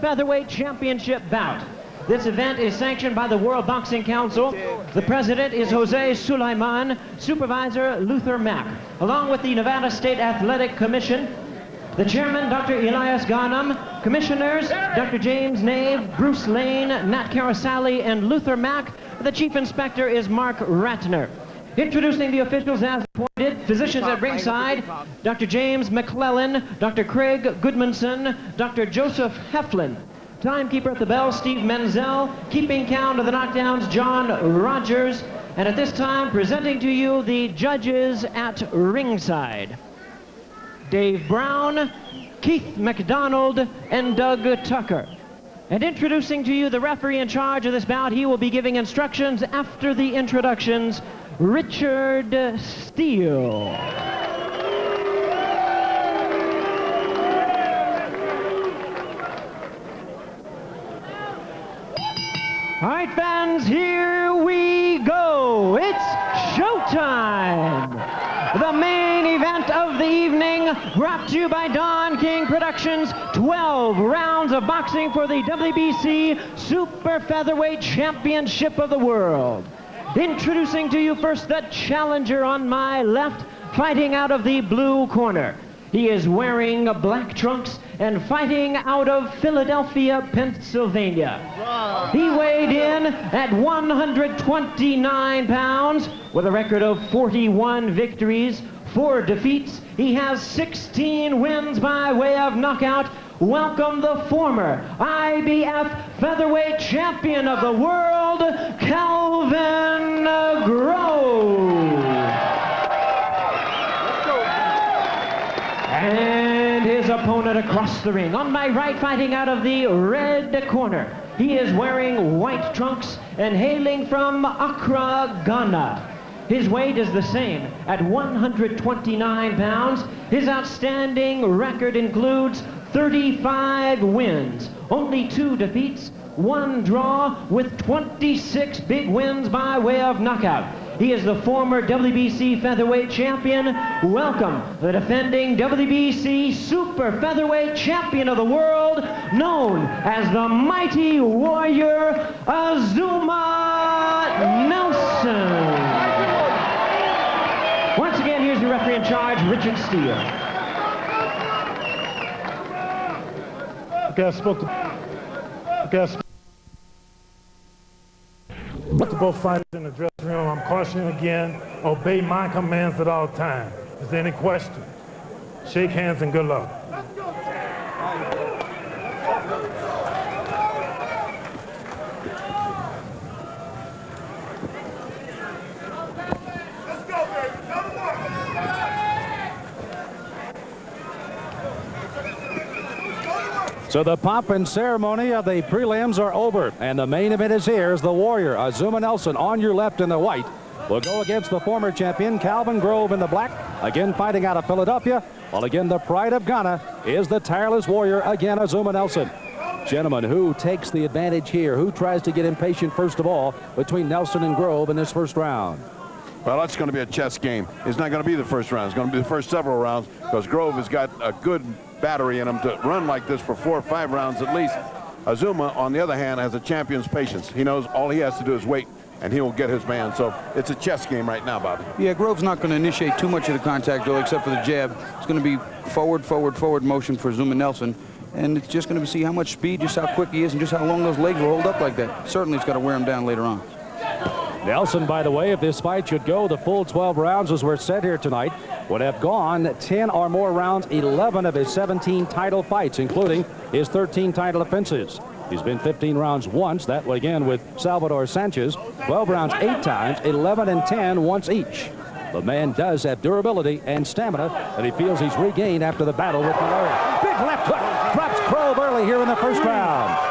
Featherweight Championship bout. This event is sanctioned by the World Boxing Council. The president is Jose Sulaiman, supervisor Luther Mack, along with the Nevada State Athletic Commission. The chairman, Dr. Elias Garnham, commissioners, Dr. James Nave, Bruce Lane, Nat Carasali, and Luther Mack. The chief inspector is Mark Ratner. Introducing the officials as appointed, physicians at ringside, Dr. James McClellan, Dr. Craig Goodmanson, Dr. Joseph Heflin. Timekeeper at the bell, Steve Menzel. Keeping count of the knockdowns, John Rogers. And at this time, presenting to you the judges at ringside. Dave Brown, Keith McDonald, and Doug Tucker. And introducing to you the referee in charge of this bout, he will be giving instructions after the introductions, Richard Steele. All right, fans, here we go. It's showtime. The main event of the evening, brought to you by Don King Productions. 12 rounds of boxing for the WBC Super Featherweight Championship of the World. Introducing to you first the challenger on my left, fighting out of the blue corner. He is wearing black trunks and fighting out of Philadelphia, Pennsylvania. He weighed in at 129 pounds with a record of 41 victories, 4 defeats. He has 16 wins by way of knockout. Welcome the former IBF featherweight champion of the world, Calvin Grove. And his opponent across the ring. On my right, fighting out of the red corner. He is wearing white trunks and hailing from Accra, Ghana. His weight is the same at 129 pounds. His outstanding record includes 35 wins, only 2 defeats, 1 draw, with 26 big wins by way of knockout. He is the former WBC featherweight champion. Welcome, the defending WBC Super Featherweight Champion of the world, known as the Mighty Warrior, Azumah Nelson. Once again, here's your referee in charge, Richard Steele. Okay, I spoke to both fighters in the dressing room. I'm cautioning again, obey my commands at all times. Is there any question? Shake hands and good luck. So the pomp and ceremony of the prelims are over, and the main event is here. As the Warrior, Azumah Nelson, on your left in the white, will go against the former champion, Calvin Grove, in the black, again fighting out of Philadelphia, while again the pride of Ghana is the tireless Warrior, again Azumah Nelson. Gentlemen, who takes the advantage here? Who tries to get impatient first of all between Nelson and Grove in this first round? Well, that's going to be a chess game. It's not going to be the first round. It's going to be the first several rounds, because Grove has got a good battery in him to run like this for 4 or 5 rounds at least. Azumah, on the other hand, has a champion's patience. He knows all he has to do is wait, and he will get his man. So it's a chess game right now, Bobby. Yeah, Grove's not going to initiate too much of the contact, though, except for the jab. It's going to be forward, forward, forward motion for Azumah Nelson. And it's just going to see how much speed, just how quick he is, and just how long those legs will hold up like that. Certainly, it's got to wear him down later on. Nelson, by the way, if this fight should go the full 12 rounds as we're set here tonight, would have gone 10 or more rounds, 11 of his 17 title fights, including his 13 title defenses. He's been 15 rounds once, that again with Salvador Sanchez, 12 rounds 8 times, 11 and 10 once each. The man does have durability and stamina that he feels he's regained after the battle with malaria. Big left hook, drops Grove early here in the first round.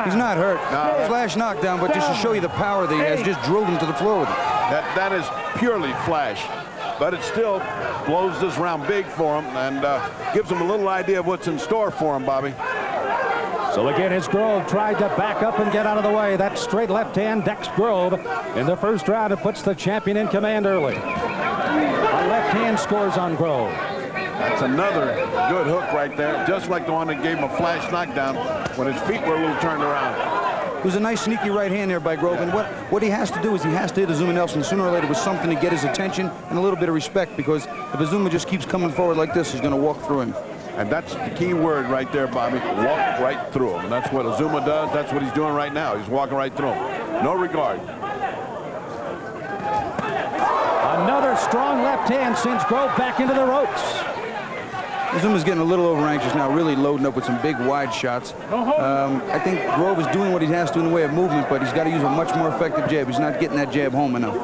He's not hurt. No. Flash knockdown, but just to show you the power that he has, just drilled him to the floor with it. That is purely flash, but it still blows this round big for him and gives him a little idea of what's in store for him, Bobby. So again, as Grove tried to back up and get out of the way, that straight left hand decks Grove in the first round. It puts the champion in command early. A left hand scores on Grove. I That's another good hook right there, just like the one that gave him a flash knockdown when his feet were a little turned around. It was a nice sneaky right hand there by Grove, and what he has to do is he has to hit Azumah Nelson sooner or later with something to get his attention and a little bit of respect, because if Azumah just keeps coming forward like this, he's going to walk through him. And that's the key word right there, Bobby. Walk right through him. And that's what Azumah does. That's what he's doing right now. He's walking right through him. No regard. Another strong left hand sends Grove back into the ropes. Azumah's getting a little over anxious now, really loading up with some big wide shots. I think Grove is doing what he has to in the way of movement, but he's got to use a much more effective jab. He's not getting that jab home enough.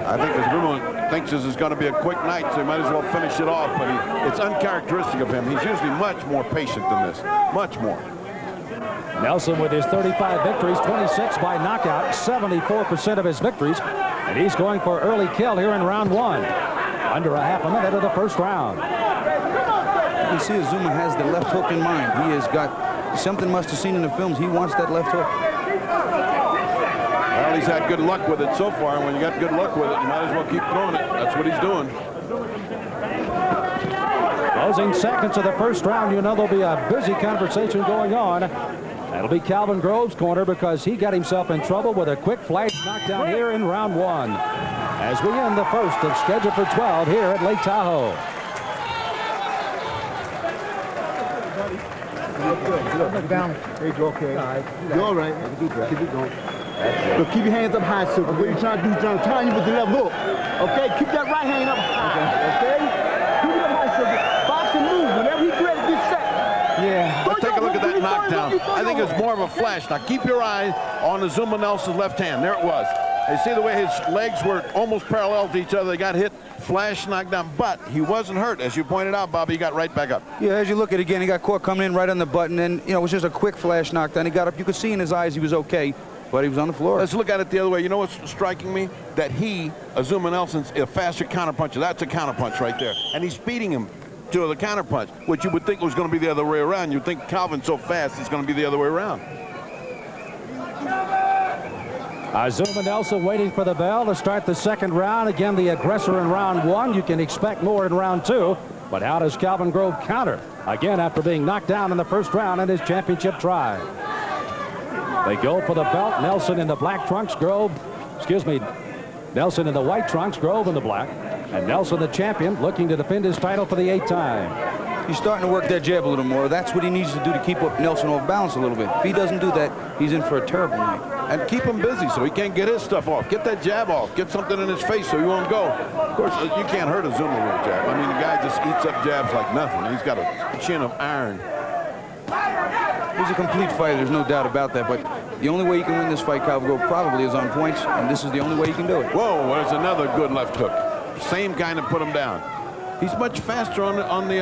I think Azumah thinks this is going to be a quick night, so he might as well finish it off, but it's uncharacteristic of him. He's usually much more patient than this, much more. Nelson with his 35 victories, 26 by knockout, 74% of his victories, and he's going for early kill here in round 1. Under a half a minute of the first round. You can see Azumah has the left hook in mind. He has got something must have seen in the films. He wants that left hook. Well, he's had good luck with it so far, and when you got good luck with it, you might as well keep throwing it. That's what he's doing. Closing seconds of the first round, you know there'll be a busy conversation going on. That'll be Calvin Grove's corner, because he got himself in trouble with a quick flash knockdown here in round 1. As we end the first of scheduled for 12 here at Lake Tahoe. Look down. There you go. Okay. You're all right. Keep it going. Look, keep your hands up high, Super. What are you trying to do? He's trying to time you with the left hook. Okay? Keep that right hand up high. Okay? Keep it up high, Super. Box and move. Whenever he's ready, get set. Yeah. Let's take a look at that knockdown. I think it's more of a flash. Now keep your eye on Azumah Nelson's left hand. There it was. You see the way his legs were almost parallel to each other. They got hit, flash, knocked down, but he wasn't hurt. As you pointed out, Bobby, he got right back up. Yeah, as you look at it again, he got caught coming in right on the button, and, you know, it was just a quick flash knockdown. He got up. You could see in his eyes he was okay, but he was on the floor. Let's look at it the other way. You know what's striking me? That Azumah Nelson's a faster counterpuncher. That's a counterpunch right there. And he's beating him to the counterpunch, which you would think was going to be the other way around. You'd think Calvin's so fast, it's going to be the other way around. Azumah Nelson waiting for the bell to start the second round. Again, the aggressor in round 1. You can expect more in round 2. But how does Calvin Grove counter? Again, after being knocked down in the first round in his championship try. They go for the belt. Nelson in the black trunks, Nelson in the white trunks, Grove in the black. And Nelson, the champion, looking to defend his title for the 8th time. He's starting to work that jab a little more. That's what he needs to do to keep Nelson off balance a little bit. If he doesn't do that, he's in for a terrible night. And keep him busy so he can't get his stuff off. Get that jab off. Get something in his face so he won't go. Of course, you can't hurt Azumah with a jab. I mean, the guy just eats up jabs like nothing. He's got a chin of iron. He's a complete fighter, there's no doubt about that. But the only way you can win this fight, Calvin Grove, probably is on points, and this is the only way you can do it. Whoa, there's another good left hook. Same kind of put him down. He's much faster on the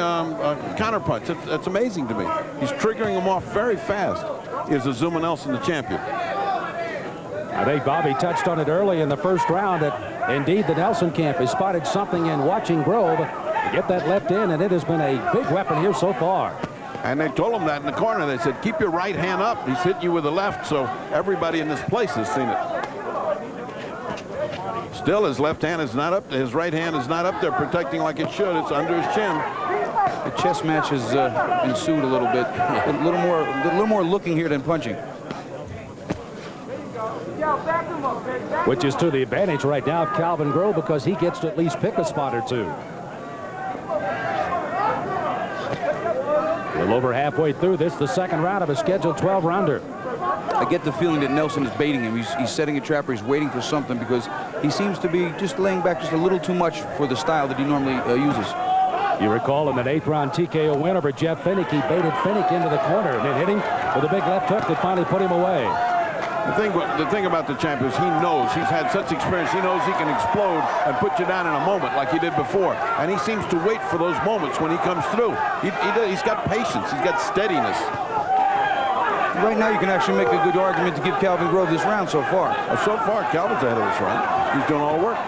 counter punch. That's amazing to me. He's triggering him off very fast. Is Azumah Nelson the champion? I think Bobby touched on it early in the first round that indeed the Nelson camp has spotted something in watching Grove to get that left in, and it has been a big weapon here so far. And they told him that in the corner. They said, keep your right hand up. He's hit you with the left, so everybody in this place has seen it. Still, his left hand is not up. His right hand is not up there protecting like it should. It's under his chin. The chess match has ensued a little bit. A little more looking here than punching. Which is to the advantage right now of Calvin Grove, because he gets to at least pick a spot or two. A little over halfway through this, the second round of a scheduled 12-rounder. I get the feeling that Nelson is baiting him. He's setting a trap, or he's waiting for something, because he seems to be just laying back just a little too much for the style that he normally uses. You recall in that 8th round TKO win over Jeff Finnick, he baited Finnick into the corner and then hit him with a big left hook that finally put him away. The thing about the champ is he knows. He's had such experience. He knows he can explode and put you down in a moment like he did before. And he seems to wait for those moments when he comes through. He's got patience. He's got steadiness. Right now, you can actually make a good argument to give Calvin Grove this round so far. So far, Calvin's ahead of this round. He's doing all the work.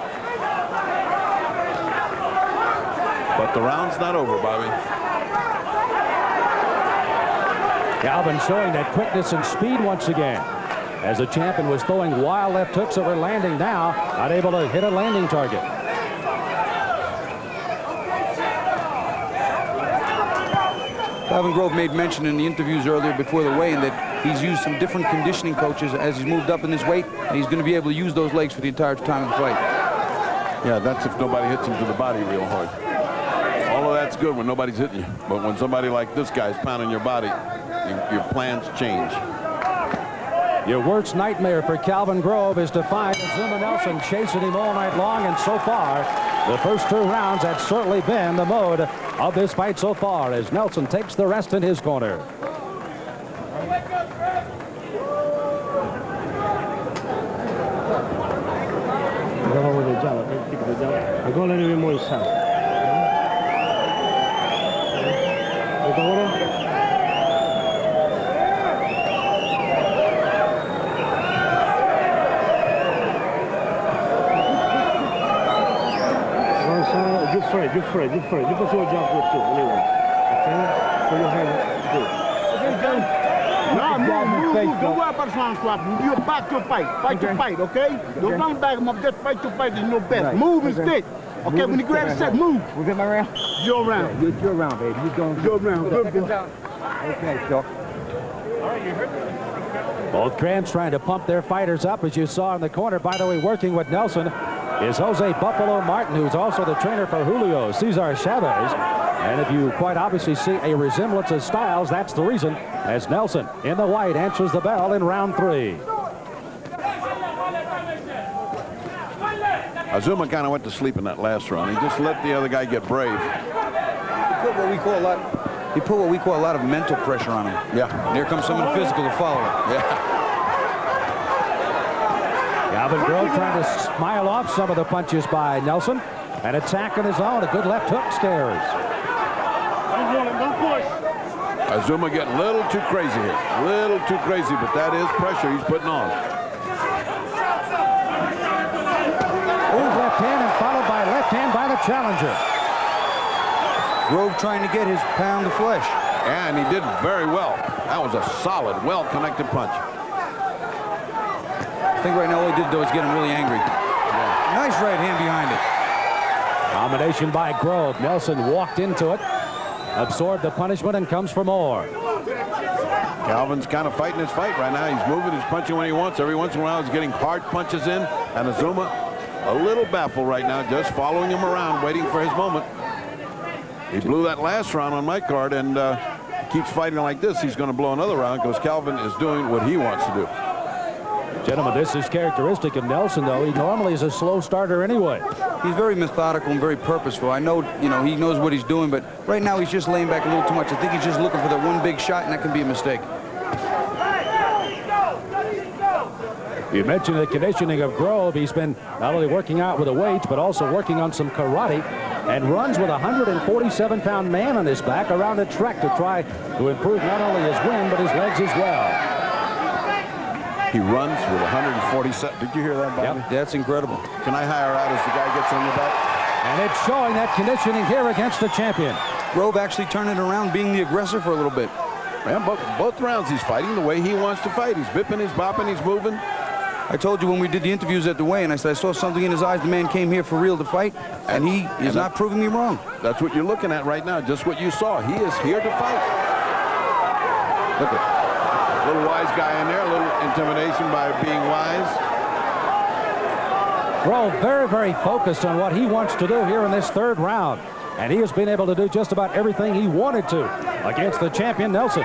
But the round's not over, Bobby. Calvin showing that quickness and speed once again, as the champion was throwing wild left hooks that were landing now, not able to hit a landing target. Calvin Grove made mention in the interviews earlier before the weigh-in that he's used some different conditioning coaches as he's moved up in this weight, and he's going to be able to use those legs for the entire time of the fight. Yeah, that's if nobody hits him to the body real hard. All of that's good when nobody's hitting you, but when somebody like this guy's pounding your body, your plans change. Your worst nightmare for Calvin Grove is to find Azumah Nelson chasing him all night long, and so far, the first 2 rounds, that's certainly been the mode of this fight so far as Nelson takes the rest in his corner. I go a little bit more inside. You're afraid. You put your job good too, anyway. Okay? Put your hand good. No, move. Don't worry about the round swap. You're back to fight. Fight to fight, okay? Don't run back him up. Just fight to fight is no best. Right. Move and stick. Okay, when you grab the set, move. Was it my round? Your round. Yeah, your round, baby. You're going your round. Good boy. Okay, Doc. Both camps trying to pump their fighters up, as you saw in the corner. By the way, working with Nelson is Jose Buffalo Martin, who's also the trainer for Julio Cesar Chavez. And if you quite obviously see a resemblance of styles, that's the reason, as Nelson in the white answers the bell in round 3. Azumah kind of went to sleep in that last round. He just let the other guy get brave. He put what we call a lot of mental pressure on him. Yeah. And here comes someone physical to follow it. Yeah. Calvin Grove trying to smile off some of the punches by Nelson. An attack on his own. A good left hook scares. Azumah getting a little too crazy here. A little too crazy, but that is pressure he's putting on. Left hand and followed by left hand by the challenger. Grove trying to get his pound of flesh. And he did very well. That was a solid, well-connected punch. I think right now all he did, though, is get him really angry. Yeah. Nice right hand behind it. Combination by Grove. Nelson walked into it, absorbed the punishment, and comes for more. Calvin's kind of fighting his fight right now. He's moving, he's punching when he wants. Every once in a while, he's getting hard punches in. And Azumah a little baffled right now, just following him around, waiting for his moment. He blew that last round on my card, and keeps fighting like this. He's going to blow another round because Calvin is doing what he wants to do. Gentlemen, this is characteristic of Nelson, though. He normally is a slow starter anyway. He's very methodical and very purposeful. I know, he knows what he's doing, but right now he's just laying back a little too much. I think he's just looking for that one big shot, and that can be a mistake. You mentioned the conditioning of Grove. He's been not only working out with the weights, but also working on some karate, and runs with a 147-pound man on his back around a track to try to improve not only his wind, but his legs as well. He runs with 147. Did you hear that, Bobby? Yep. That's incredible. Can I hire out as the guy gets on your back? And it's showing that conditioning here against the champion. Grove actually turned it around, being the aggressor for a little bit. Man, both rounds he's fighting the way he wants to fight. He's bipping, he's bopping, he's moving. I told you when we did the interviews at the weigh-in, I said I saw something in his eyes. The man came here for real to fight, and he is not proving me wrong. That's what you're looking at right now, just what you saw. He is here to fight. Look at little wise guy in there, a little intimidation by being wise. Grove very, very focused on what he wants to do here in this third round, and he has been able to do just about everything he wanted to against the champion, Nelson.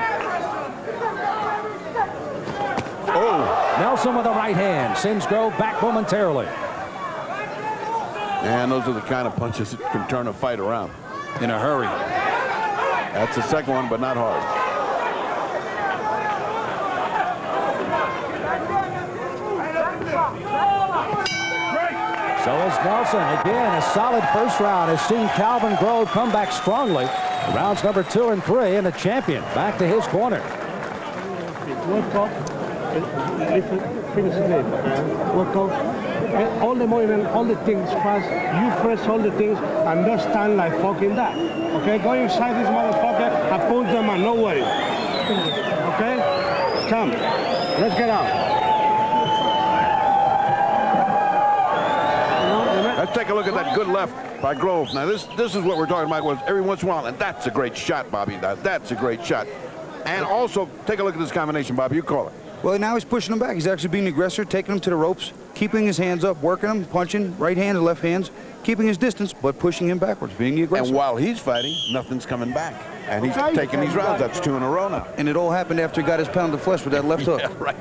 Nelson with a right hand sends Grove back momentarily. And those are the kind of punches that can turn a fight around In a hurry. That's the second one, but not hard. So is Nelson. Again, a solid first round has seen Calvin Grove come back strongly. Rounds number 2 and 3, and the champion back to his corner. All the movement, all the things fast. You press all the things and don't stand like fucking that. Okay, go inside this motherfucker and punch them and no worry. Okay, come, let's get out. Let's take a look at that good left by Grove. Now, this is what we're talking about, was every once in a while, and that's a great shot, Bobby. That's a great shot. And also, take a look at this combination, Bobby. You call it. Well, now he's pushing him back. He's actually being the aggressor, taking him to the ropes, keeping his hands up, working him, punching, right hand and left hands, keeping his distance, but pushing him backwards, being the aggressor. And while he's fighting, nothing's coming back. And he's taking these rounds. That's 2 in a row now. And it all happened after he got his pound of flesh with that left hook. Yeah, right.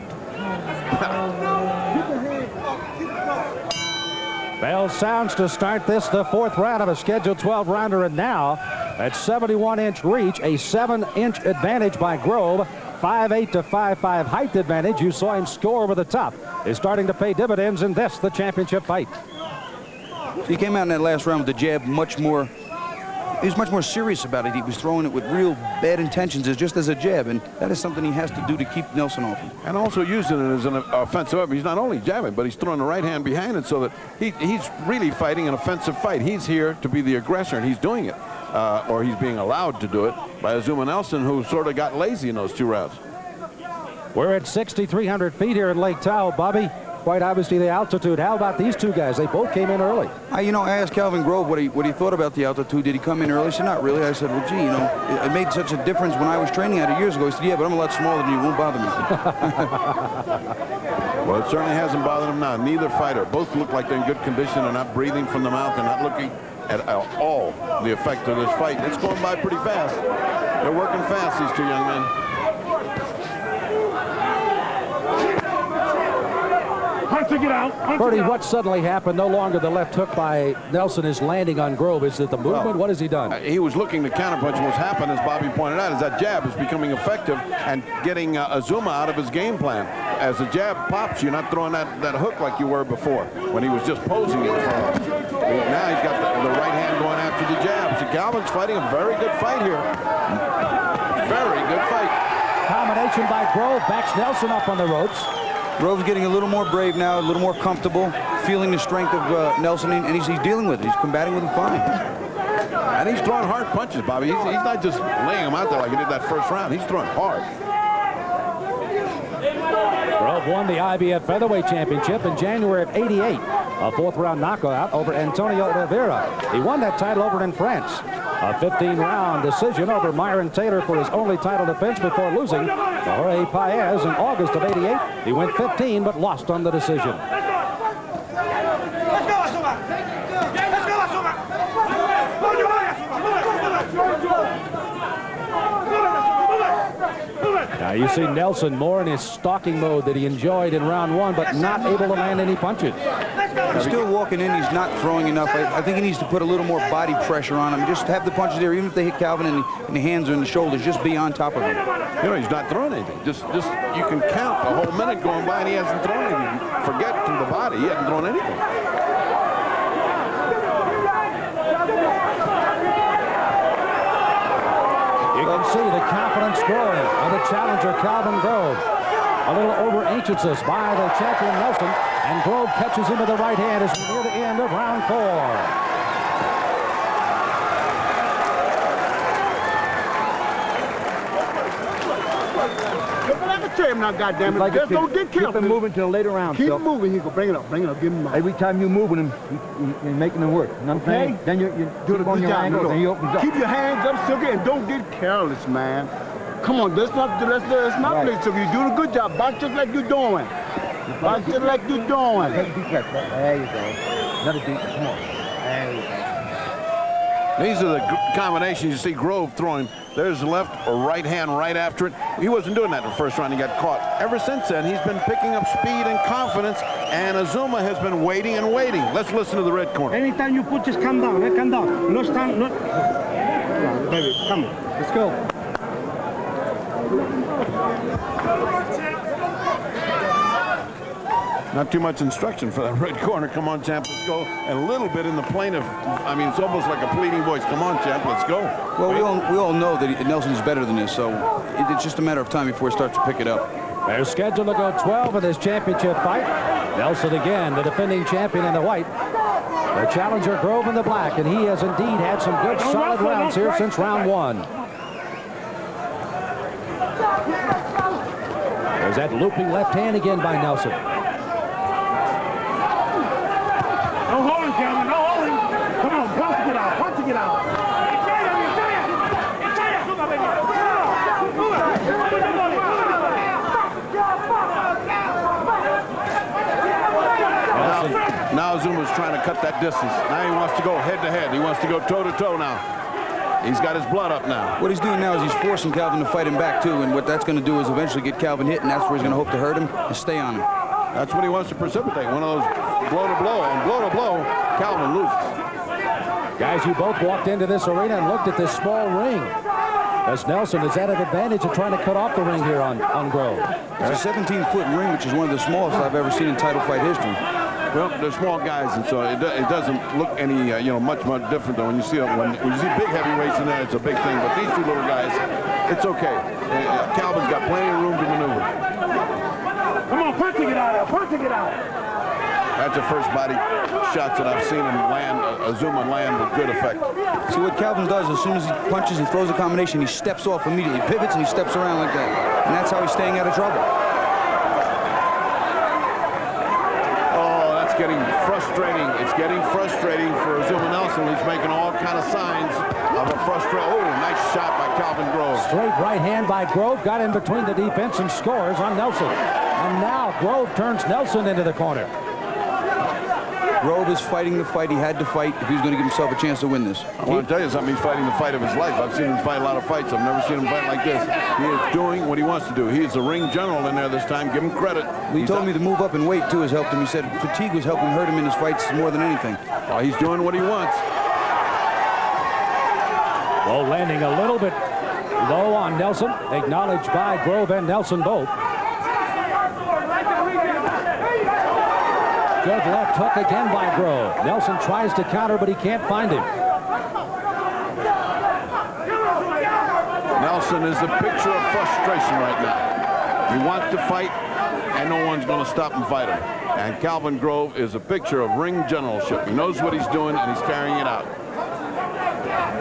Bell sounds to start this, the 4th round of a scheduled 12-rounder, and now at 71-inch reach, a 7-inch advantage by Grove. 5'8" to 5'5" height advantage. You saw him score over the top. Is starting to pay dividends in this, the championship fight. He came out in that last round with the jab much more. He was much more serious about it. He was throwing it with real bad intentions, just as a jab, and that is something he has to do to keep Nelson off him. And also using it as an offensive weapon. He's not only jabbing, but he's throwing the right hand behind it so that he's really fighting an offensive fight. He's here to be the aggressor, and he's doing it. Or he's being allowed to do it by Azumah Nelson, who sort of got lazy in those 2 rounds. We're at 6,300 feet here in Lake Tahoe, Bobby. Quite obviously the altitude. How about these 2 guys? They both came in early. I asked Calvin Grove what he thought about the altitude. Did he come in early? He said, not really. I said, well, gee, it made such a difference when I was training at it years ago. He said, yeah, but I'm a lot smaller than you. It won't bother me. Well, it certainly hasn't bothered him now. Neither fighter. Both look like they're in good condition. They're not breathing from the mouth. They're not looking at all the effect of this fight. It's going by pretty fast. They're working fast, these 2 young men. Bertie, what suddenly happened? No longer the left hook by Nelson is landing on Grove. Is it the movement? What has he done? He was looking to counterpunch. What's happened, as Bobby pointed out, is that jab is becoming effective and getting Azumah out of his game plan. As the jab pops, you're not throwing that hook like you were before when he was just posing it. Now he's got the right hand going after the jab. So Calvin's fighting a very good fight here. Very good fight. Combination by Grove backs Nelson up on the ropes. Grove's getting a little more brave now, a little more comfortable, feeling the strength of Nelson, and he's dealing with it. He's combating with him fine. And he's throwing hard punches, Bobby. He's not just laying them out there like he did that 1st round. He's throwing hard. Grove won the IBF Featherweight Championship in January of '88. A 4th-round knockout over Antonio Rivera. He won that title over in France. A 15-round decision over Myron Taylor for his only title defense before losing to Jorge Paez in August of '88. He went 15 but lost on the decision. Let's go, Azumah! Let's go, Azumah! Now you see Nelson more in his stalking mode that he enjoyed in round 1, but not able to land any punches. He's still walking in. He's not throwing enough. I think he needs to put a little more body pressure on him. Just have the punches there, even if they hit Calvin in the hands or in the shoulders. Just be on top of him. He's not throwing anything. Just you can count a whole minute going by and he hasn't thrown anything. Forget to the body. He hasn't thrown anything. You can see the confidence growing of the challenger, Calvin Grove. A little over-anxiousness by the champion, Nelson, and Grove catches him with the right hand as we near the end of round 4. Now, goddammit, Like just don't get killed. Keep him moving to the later round. Keep moving. He go, bring it up, give him up. Every time you're moving him, you're making him work. You know what I'm saying? Then you Do keep on your angles and he opens up. Keep your hands up, Sugar, and don't get careless, man. Come on, let's not Right. play, Sugar. You do a good job. Box just like you're doing. Box just like you're doing. Take a deep breath. There you go. Another deep. Come on. There you go. These are the combinations you see Grove throwing. There's the left or right hand right after it. He wasn't doing that in the 1st round. He got caught. Ever since then, he's been picking up speed and confidence, and Azumah has been waiting and waiting. Let's listen to the red corner. Anytime you put, just come down. Come down. No stand. No. Baby, come on. Let's go. Not too much instruction for that red corner. Come on, champ, let's go. And a little bit in the plaintive. I mean, it's almost like a pleading voice. Come on, champ, let's go. Well, we all know that Nelson's better than this, so it's just a matter of time before he starts to pick it up. They're scheduled to go 12 in this championship fight. Nelson again, the defending champion in the white. The challenger Grove in the black, and he has indeed had some good solid rounds here since round 1. There's that looping left hand again by Nelson. Don't hold him, Calvin. Don't Azuma's trying to cut that distance. Now he wants to go head-to-head. He wants to go toe-to-toe now. He's got his blood up now. What he's doing now is he's forcing Calvin to fight him back, too, and what that's going to do is eventually get Calvin hit, and that's where he's going to hope to hurt him and stay on him. That's what he wants to precipitate, one of those blow-to-blow, and blow-to-blow, Calvin loses. Guys, you both walked into this arena and looked at this small ring, as Nelson is at an advantage of trying to cut off the ring here on Grove. It's a 17-foot ring, which is one of the smallest I've ever seen in title fight history. Well, they're small guys, and so it doesn't look any, much different than when you see when you see big heavyweights in there. It's a big thing, but these two little guys, it's okay. Calvin's got plenty of room to maneuver. Come on, punch to get out. Punch to get out. That's the first body shots that I've seen him land, Azumah land with good effect. See what Calvin does as soon as he punches and throws a combination, he steps off immediately, pivots, and he steps around like that, and that's how he's staying out of trouble. Getting frustrating. It's getting frustrating for Azumah Nelson. He's making all kind of signs of a frustration. Oh, nice shot by Calvin Grove. Straight right hand by Grove, got in between the defense and scores on Nelson. And now Grove turns Nelson into the corner. Grove is fighting the fight he had to fight if he was going to give himself a chance to win this. I want to tell you something. He's fighting the fight of his life. I've seen him fight a lot of fights. I've never seen him fight like this. He is doing what he wants to do. He is the ring general in there this time. Give him credit. He told me to move up and weight, too, has helped him. He said fatigue was helping hurt him in his fights more than anything. Oh, he's doing what he wants. Low landing a little bit low on Nelson. Acknowledged by Grove and Nelson both. Good left hook again by Grove. Nelson tries to counter, but he can't find him. Nelson is the picture of frustration right now. You want to fight, and no one's going to stop and fight him. And Calvin Grove is a picture of ring generalship. He knows what he's doing, and he's carrying it out.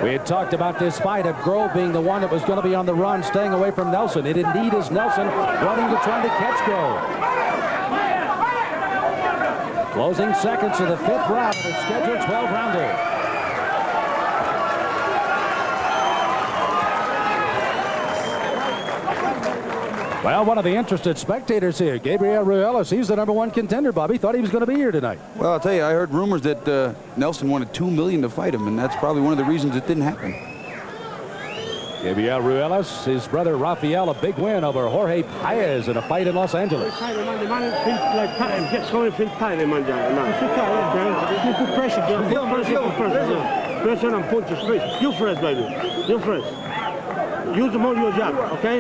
We had talked about this fight of Grove being the one that was going to be on the run, staying away from Nelson. It indeed is Nelson running to try to catch Grove. Closing seconds of the 5th round of the scheduled 12-rounder. Well, one of the interested spectators here, Gabriel Ruelas, he's the #1 contender, Bobby. Thought he was going to be here tonight. Well, I'll tell you, I heard rumors that Nelson wanted $2 million to fight him, and that's probably one of the reasons it didn't happen. Gabriel Ruelas, his brother Rafael, a big win over Jorge Paez in a fight in Los Angeles. Pressure and punches, please. You first, baby. You first. Use the more your jab, okay?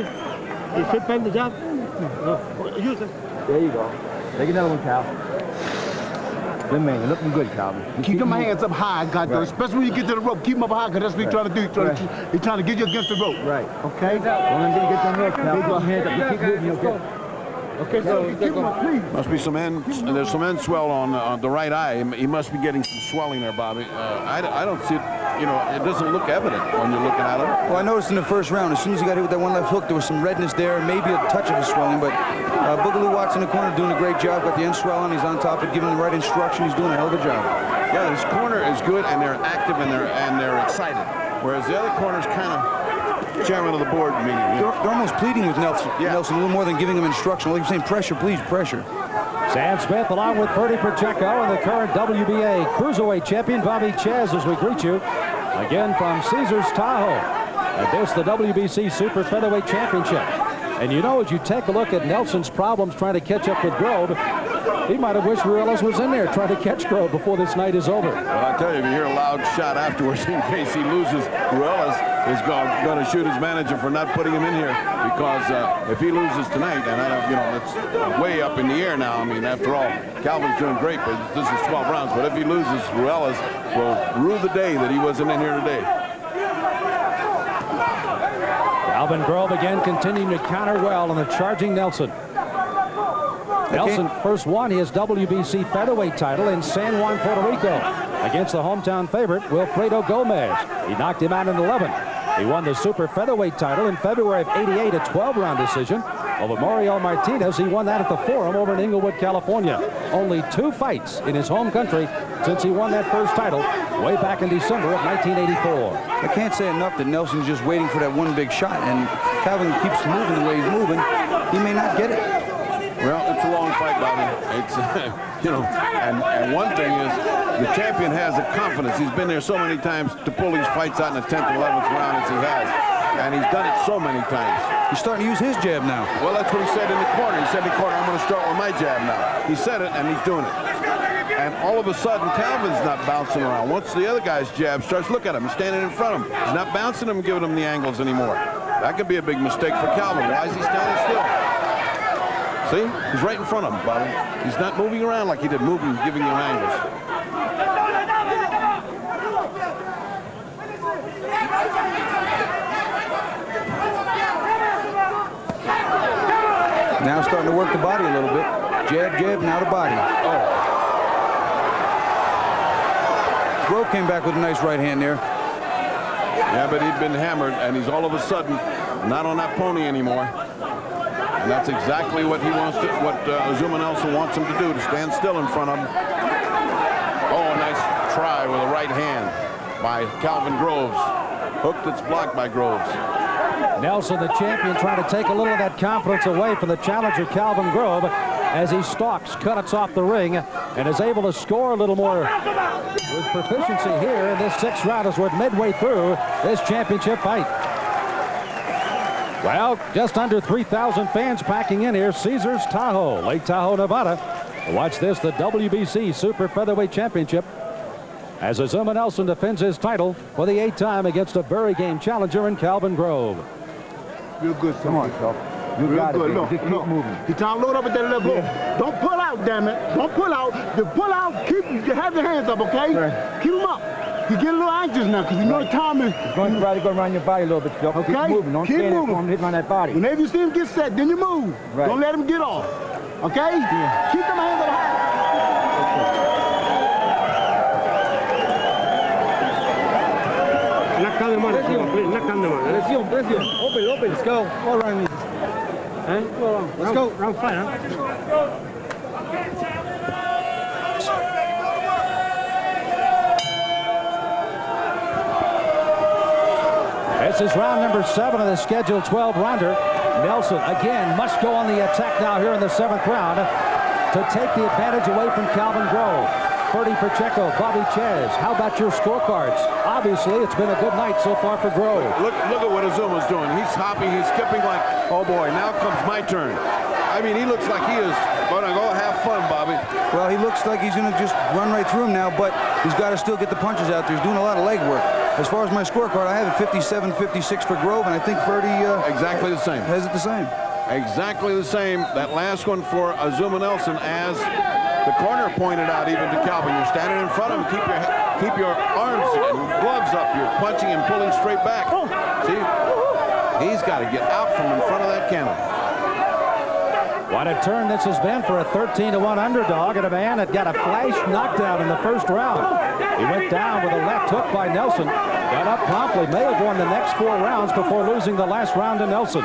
You fit bend the jab? No. Use it. There you go. Take another one, Cal. Good man, you're looking good, Calvin. Keep them hands up high, goddamn. Especially when you get to the rope. Keep them up high, because that's what he's trying to do. He's trying to get you against the rope. Right. Okay? Don't let him get them ropes, Cal. Keep your hands up. You keep moving, okay? Okay, so keep him up, please. Must be some end. There's some end swell on the right eye. He must be getting some swelling there, Bobby. I don't see it. You know, it doesn't look evident when you're looking at him. Well, I noticed in the first round, as soon as he got hit with that one left hook, there was some redness there, maybe a touch of a swelling, but Boogaloo Watts in the corner doing a great job. Got the end swell on. He's on top of giving the right instruction. He's doing a hell of a job. Yeah, this corner is good, and they're active, and they're excited. Whereas the other corner's kind of chairman of the board meeting. They're almost pleading with Nelson. Yeah. Nelson, a little more than giving him instruction. Like he's saying, pressure, please, pressure. Sam Smith along with Ferdy Pacheco and the current WBA Cruiserweight champion Bobby Chaz as we greet you again from Caesars Tahoe. And this the WBC Super Featherweight Championship. And you know, as you take a look at Nelson's problems trying to catch up with Grove, he might have wished Ruelas was in there trying to catch Grove before this night is over. Well, I tell you, if you hear a loud shot afterwards in case he loses, Ruelas is going to shoot his manager for not putting him in here, because if he loses tonight, and I don't, you know, it's way up in the air now. I mean, after all, Calvin's doing great, but this is 12 rounds. But if he loses, Ruelas will rue the day that he wasn't in here today. Calvin Grove again continuing to counter well on the charging Nelson. Nelson first won his WBC featherweight title in San Juan, Puerto Rico against the hometown favorite Wilfredo Gomez. He knocked him out in 11. He won the super featherweight title in February of '88, a 12-round decision over Mauriel Martinez. He won that at the Forum over in Inglewood, California. Only 2 fights in his home country since he won that first title way back in December of 1984. I can't say enough that Nelson's just waiting for that one big shot, and Calvin keeps moving the way he's moving. He may not get it. Well, it's a long fight, Bobby. It's, you know, and one thing is the champion has the confidence. He's been there so many times to pull these fights out in the 10th and 11th round as he has. And he's done it so many times. He's starting to use his jab now. Well, that's what he said in the corner. He said in the corner, I'm going to start with my jab now. He said it, and he's doing it. And all of a sudden, Calvin's not bouncing around. Once the other guy's jab starts, look at him. He's standing in front of him. He's not bouncing him and giving him the angles anymore. That could be a big mistake for Calvin. Why is he standing still? See? He's right in front of him, Bobby. He's not moving around like he did, moving, giving you angles. Now starting to work the body a little bit. Jab, jab, now the body. Oh. Grove came back with a nice right hand there. Yeah, but he'd been hammered, and he's all of a sudden not on that pony anymore. And that's exactly what he wants to, what Azumah Nelson wants him to do, to stand still in front of him. Oh, a nice try with a right hand by Calvin Groves. Hook that's blocked by Groves. Nelson, the champion, trying to take a little of that confidence away from the challenger, Calvin Grove, as he stalks, cuts off the ring, and is able to score a little more with proficiency here in this 6th round as we're midway through this championship fight. Well, just under 3,000 fans packing in here. Caesars Tahoe, Lake Tahoe, Nevada. Watch this, the WBC Super Featherweight Championship, as Azumah Nelson defends his title for the 8th time against a very game challenger in Calvin Grove. Real good, come on, Phil. You got it, look, just keep moving. He's trying to load up at that left hook. Don't pull out, damn it. Don't pull out. The pull out, have your hands up, okay? Right. Keep them up. You get a little anxious now because you know the time is. Going to try to go around your body a little bit, Phil. Okay? Keep moving. Don't keep stand moving. there hitting on that body. Whenever you see him get set, then you move. Right. Don't let him get off. Okay? Yeah. Keep them hands up high. Presión. Open. Let's go. All right. Let's go. Round 5, huh? This is round number 7 of the scheduled 12-rounder. Nelson, again, must go on the attack now here in the 7th round to take the advantage away from Calvin Grove. Ferdy Pacheco, Bobby Chez. How about your scorecards? Obviously, it's been a good night so far for Grove. Look at what Azumah's doing. He's hopping, he's skipping like, oh boy, now comes my turn. I mean, he looks like he is going to go have fun, Bobby. Well, he looks like he's going to just run right through him now, but he's got to still get the punches out there. He's doing a lot of leg work. As far as my scorecard, I have it 57-56 for Grove, and I think Ferdy exactly the same. Has it the same. Exactly the same. That last one for Azumah Nelson, as the corner pointed out even to Calvin. You're standing in front of him. Keep your arms and gloves up. You're punching and pulling straight back. See? He's got to get out from in front of that cannon. What a turn this has been for a 13-1 underdog and a man that got a flash knockdown in the 1st round. He went down with a left hook by Nelson. Got up promptly, may have won the next 4 rounds before losing the last round to Nelson.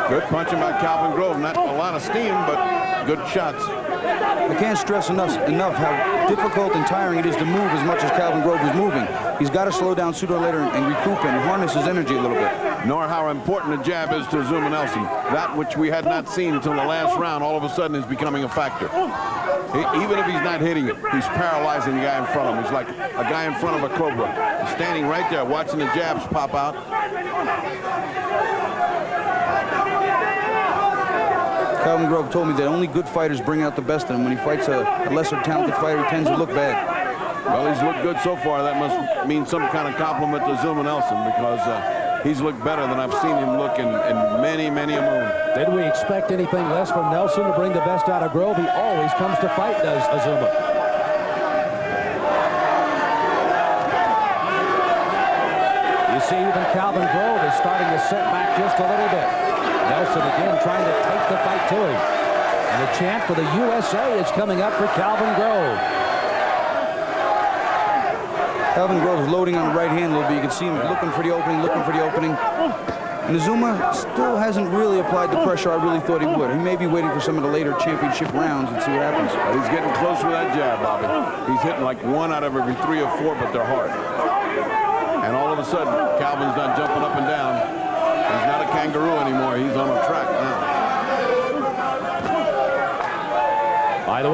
Good punching by Calvin Grove. Not a lot of steam, but good shots. I can't stress enough how difficult and tiring it is to move as much as Calvin Grove was moving. He's got to slow down sooner or later and recoup and harness his energy a little bit. Nor how important a jab is to Azumah Nelson. That which we had not seen until the last round all of a sudden is becoming a factor. Even if he's not hitting it, he's paralyzing the guy in front of him. He's like a guy in front of a cobra. He's standing right there watching the jabs pop out. Calvin Grove told me that only good fighters bring out the best in him. When he fights a lesser talented fighter, he tends to look bad. Well, he's looked good so far. That must mean some kind of compliment to Azumah Nelson, because he's looked better than I've seen him look in many, many a moon. Did we expect anything less from Nelson to bring the best out of Grove? He always comes to fight, does Azumah. You see, even Calvin Grove is starting to set back just a little bit. Nelson again trying to take the fight to him. And the chant for the USA is coming up for Calvin Grove. Calvin Grove is loading on the right hand a little bit. You can see him looking for the opening. And Azumah still hasn't really applied the pressure I really thought he would. He may be waiting for some of the later championship rounds and see what happens. But he's getting close with that jab, Bobby. He's hitting like 1 out of every 3 or 4, but they're hard. And all of a sudden, Calvin's not jumping up and down. He's not a kangaroo anymore. He's on a track.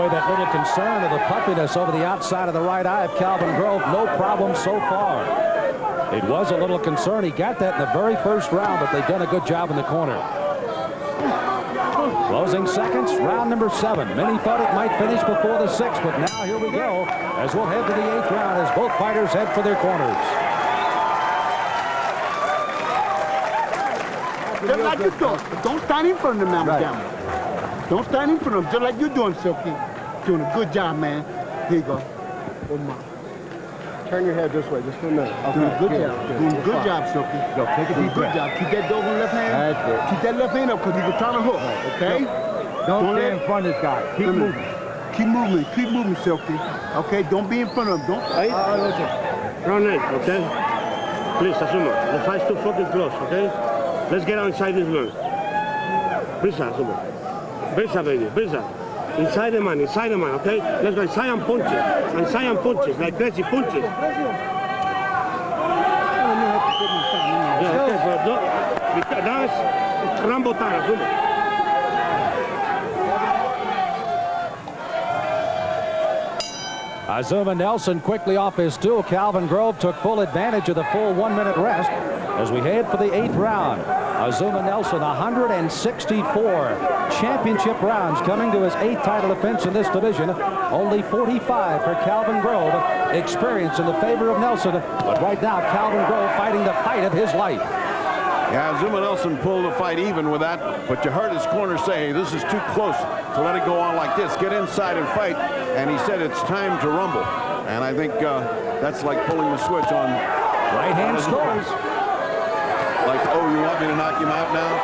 way, that little concern of the puffiness over the outside of the right eye of Calvin Grove, no problem so far. It was a little concern. He got that in the very first round, but they've done a good job in the corner. Closing seconds, round number 7. Many thought it might finish before the 6th, but now here we go as we'll head to the 8th round as both fighters head for their corners. Just like you do. Don't stand in front of them now, right. Don't stand in front of them, just like you're doing, Silky. Doing a good job, man. Here you go. Oh, my. Turn your head this way, just for a minute. Okay. Doing a good job. Doing a good job, Silky. Go, take a deep breath. Good job. Keep that dog on the left hand. That's it. Keep that left hand up because he's trying to hook, okay? Don't stay in front of this guy. Keep moving. Keep moving. Keep moving, Silky. Okay? Don't be in front of him. Don't. Right? Round 8, okay? Please, Azumah. The fight's too fucking close, okay? Let's get outside this one. Brisa, Azumah. Brisa, baby. Brisa. Inside the man, okay? Let's go inside and punches, like crazy punches. Yeah, okay, but no, now it's Rambo time, Azumah. Azumah Nelson quickly off his stool. Calvin Grove took full advantage of the full 1-minute rest as we head for the 8th round. Azumah Nelson, 164 championship rounds coming to his 8th title defense in this division. Only 45 for Calvin Grove. Experience in the favor of Nelson, but right now Calvin Grove fighting the fight of his life. Yeah, Azumah Nelson pulled the fight even with that, but you heard his corner say, hey, this is too close to let it go on like this. Get inside and fight. And he said it's time to rumble. And I think that's like pulling the switch on. Right hand scores. Like, oh, you want me to knock him out now?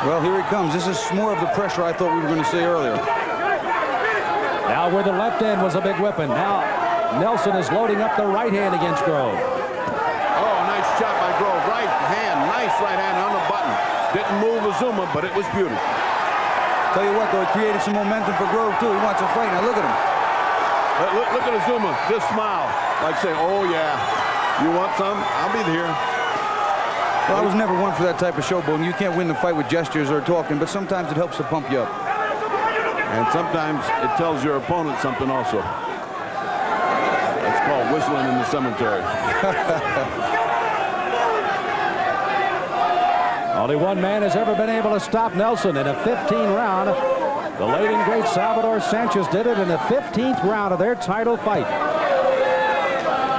Well, here he comes. This is more of the pressure I thought we were going to see earlier. Now where the left hand was a big weapon. Now Nelson is loading up the right hand against Grove. Oh, nice shot by Grove. Right hand, nice right hand on the button. Didn't move Azumah, but it was beautiful. Tell you what, though, it created some momentum for Grove, too. He wants a fight. Now, look at him. Look at Azumah. Just smile. Like saying, oh, yeah. You want some? I'll be here. Well, I was never one for that type of showboating. You can't win the fight with gestures or talking, but sometimes it helps to pump you up. And sometimes it tells your opponent something also. It's called whistling in the cemetery. Only one man has ever been able to stop Nelson in a 15 round. The late and great Salvador Sanchez did it in the 15th round of their title fight.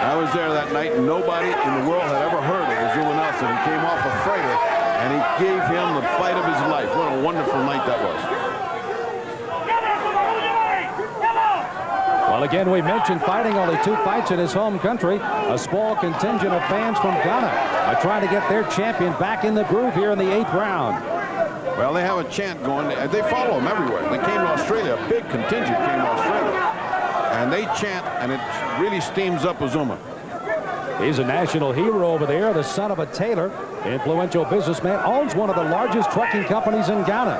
I was there that night, and nobody in the world had ever heard of Azumah Nelson. He came off a freighter, and he gave him the fight of his life. What a wonderful night that was. Well, again, we mentioned fighting only 2 fights in his home country. A small contingent of fans from Ghana are trying to get their champion back in the groove here in the 8th round. Well, they have a chant going. They follow him everywhere. They came to Australia. A big contingent came to Australia. And they chant, and it really steams up Azumah. He's a national hero over there, the son of a tailor, influential businessman, owns one of the largest trucking companies in Ghana,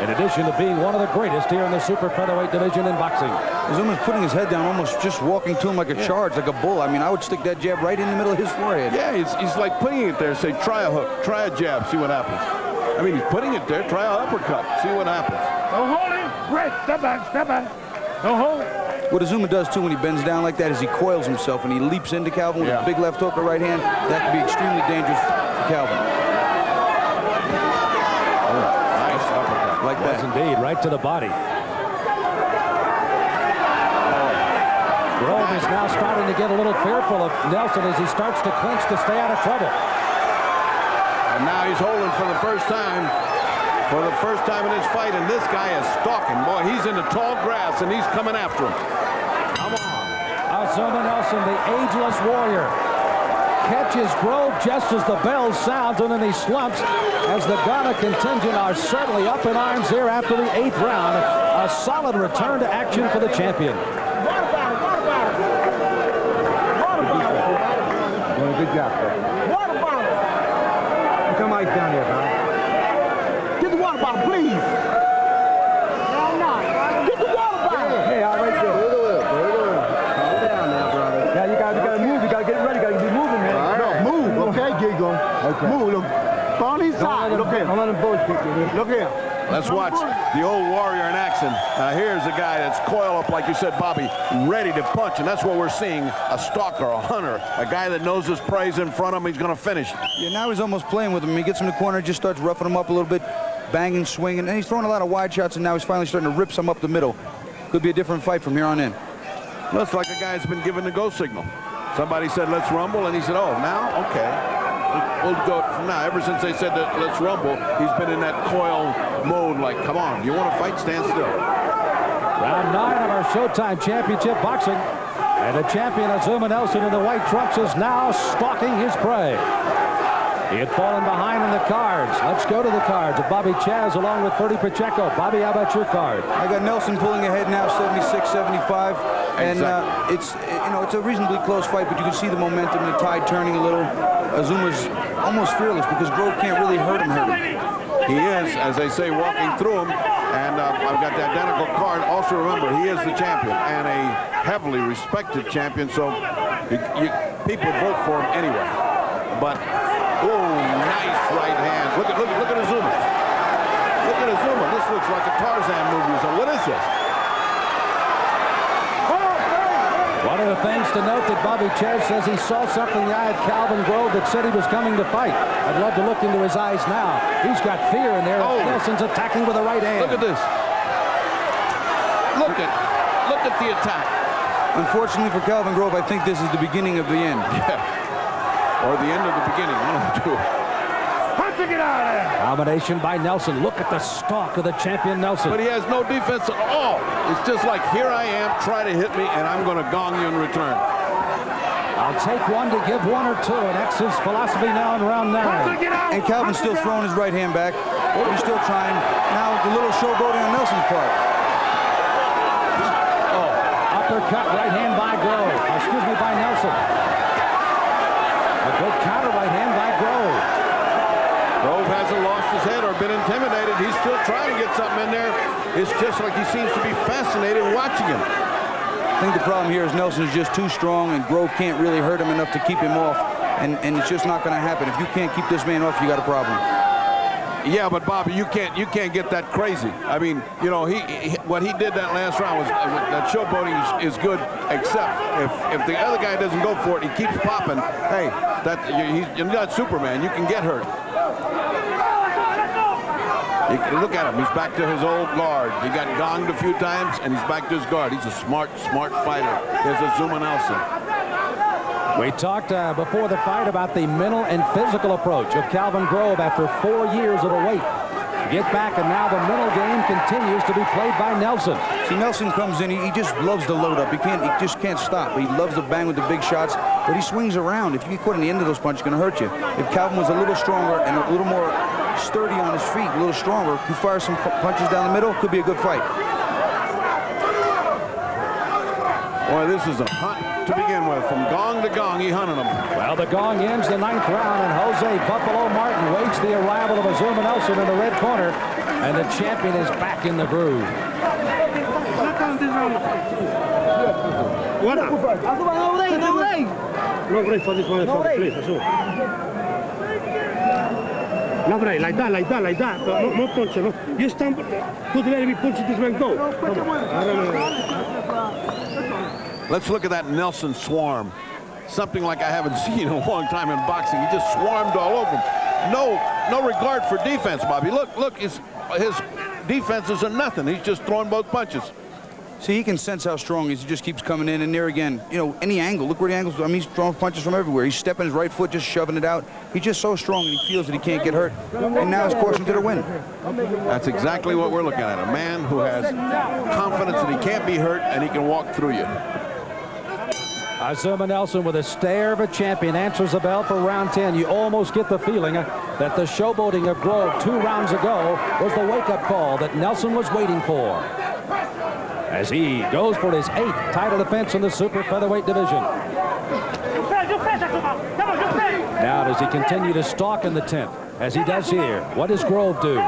in addition to being one of the greatest here in the super featherweight division in boxing. Azumah's putting his head down, almost just walking to him like a charge, like a bull. I mean, I would stick that jab right in the middle of his forehead. Yeah, he's like putting it there, say, try a hook, try a jab, see what happens. I mean, he's putting it there, try an uppercut, see what happens. Don't hold him. Great. Step back, step back. Don't hold. What Azumah does, too, when he bends down like that is he coils himself and he leaps into Calvin with a big left hook or right hand. That could be extremely dangerous for Calvin. Oh, nice uppercut. Like that. Yes, indeed, right to the body. Grove is now starting to get a little fearful of Nelson as he starts to clinch to stay out of trouble. And now he's holding for the first time. For the first time in his fight, and this guy is stalking. Boy, he's in the tall grass, and he's coming after him. Come on. Azumah Nelson, the ageless warrior, catches Grove just as the bell sounds, and then he slumps as the Ghana contingent are certainly up in arms here after the 8th round. A solid return to action for the champion. Doing a good job, sir. Water bottle. Come on down here, pal. Get the water bottle, please. No, I'm not. Get the water bottle. Hey, all right there. Calm down now, brother. Yeah, you gotta move. You gotta get ready. You gotta be moving, man. No, move, okay, Gigo. Okay. Move, look. On his side, look here. Don't let him bullshit you. Look here. Let's watch the old warrior in action. Here's a guy that's coiled up, like you said, Bobby, ready to punch, and that's what we're seeing, a stalker, a hunter, a guy that knows his prey's in front of him. He's going to finish. Yeah, now he's almost playing with him. He gets him in the corner, just starts roughing him up a little bit, banging, swinging, and he's throwing a lot of wide shots, and now he's finally starting to rip some up the middle. Could be a different fight from here on in. Looks like a guy's been given the go signal. Somebody said, let's rumble, and he said, oh, now? Okay. We'll go from now. Ever since they said that let's rumble, he's been in that coil mode, like, come on, you want to fight? Stand still. Round 9 of our Showtime Championship boxing. And the champion, Azumah Nelson, in the white trunks, is now stalking his prey. He had fallen behind in the cards. Let's go to the cards. Bobby Chaz along with Ferdy Pacheco. Bobby, how about your card? I got Nelson pulling ahead now, 76-75. And it's a reasonably close fight, but you can see the momentum, the tide turning a little. Azumah's almost fearless because Grove can't really hurt him. He is, as they say, walking through him. And I've got the identical card. Also remember, he is the champion and a heavily respected champion, so people vote for him anyway. But, oh, nice right hand. Look at Azumah. Look at Azumah. This looks like a Tarzan movie. So what is this? One of the things to note that Bobby Chaz says he saw something in the eye of Calvin Grove that said he was coming to fight. I'd love to look into his eyes now. He's got fear in there. Oh. Nelson's attacking with the right hand. Look at this. Look at the attack. Unfortunately for Calvin Grove, I think this is the beginning of the end. Yeah. Or the end of the beginning. One of the two. Combination by Nelson. Look at the stalk of the champion Nelson. But he has no defense at all. It's just like, here I am, try to hit me, and I'm going to gong you in return. I'll take one to give one or two, and that's his philosophy now in round 9. And Calvin's still throwing his right hand back. He's still trying. Now the little showboating on Nelson's part. Oh, uppercut right hand by Grove. Excuse me, by Nelson. A good counter right hand by Grove. Grove hasn't lost his head or been intimidated. He's still trying to get something in there. It's just like he seems to be fascinated watching him. I think the problem here is Nelson is just too strong, and Grove can't really hurt him enough to keep him off. And it's just not going to happen. If you can't keep this man off, you got a problem. Yeah, but Bobby, you can't get that crazy. I mean, you know, what he did that last round was that showboating is good, except if the other guy doesn't go for it, he keeps popping. Hey, you're not Superman. You can get hurt. Look at him. He's back to his old guard. He got gonged a few times, and he's back to his guard. He's a smart fighter. There's Azumah Nelson. We talked before the fight about the mental and physical approach of Calvin Grove after 4 years of a wait. Get back, and now the mental game continues to be played by Nelson. See, Nelson comes in, he just loves to load up. He just can't stop. He loves to bang with the big shots, but he swings around. If you get caught on the end of those punches, it's going to hurt you. If Calvin was a little stronger and a little more sturdy on his feet, a little stronger, he fires some punches down the middle, could be a good fight. Boy, this is a hunt to begin with. From gong to gong, he hunted them. Well, the gong ends the 9th round, and Jose Buffalo Martin waits the arrival of Azumah Nelson in the red corner, and the champion is back in the groove. What up? No break for this one, please. No break, like that. No punch, no. You stand, put the very punch, this man go. Let's look at that Nelson swarm. Something like I haven't seen in a long time in boxing. He just swarmed all over him. No regard for defense, Bobby. Look, his defenses are nothing. He's just throwing both punches. See, he can sense how strong he is. He just keeps coming in, and there again, you know, any angle. Look where the angles. I mean, he's throwing punches from everywhere. He's stepping his right foot, just shoving it out. He's just so strong, and he feels that he can't get hurt. And now he's coursing to the win. That's exactly what we're looking at. A man who has confidence that he can't be hurt, and he can walk through you. Azumah Nelson, with a stare of a champion, answers the bell for round 10. You almost get the feeling that the showboating of Grove 2 rounds ago was the wake-up call that Nelson was waiting for, as he goes for his 8th title defense in the super featherweight division. Now, does he continue to stalk in the 10th, as he does here? What does Grove do?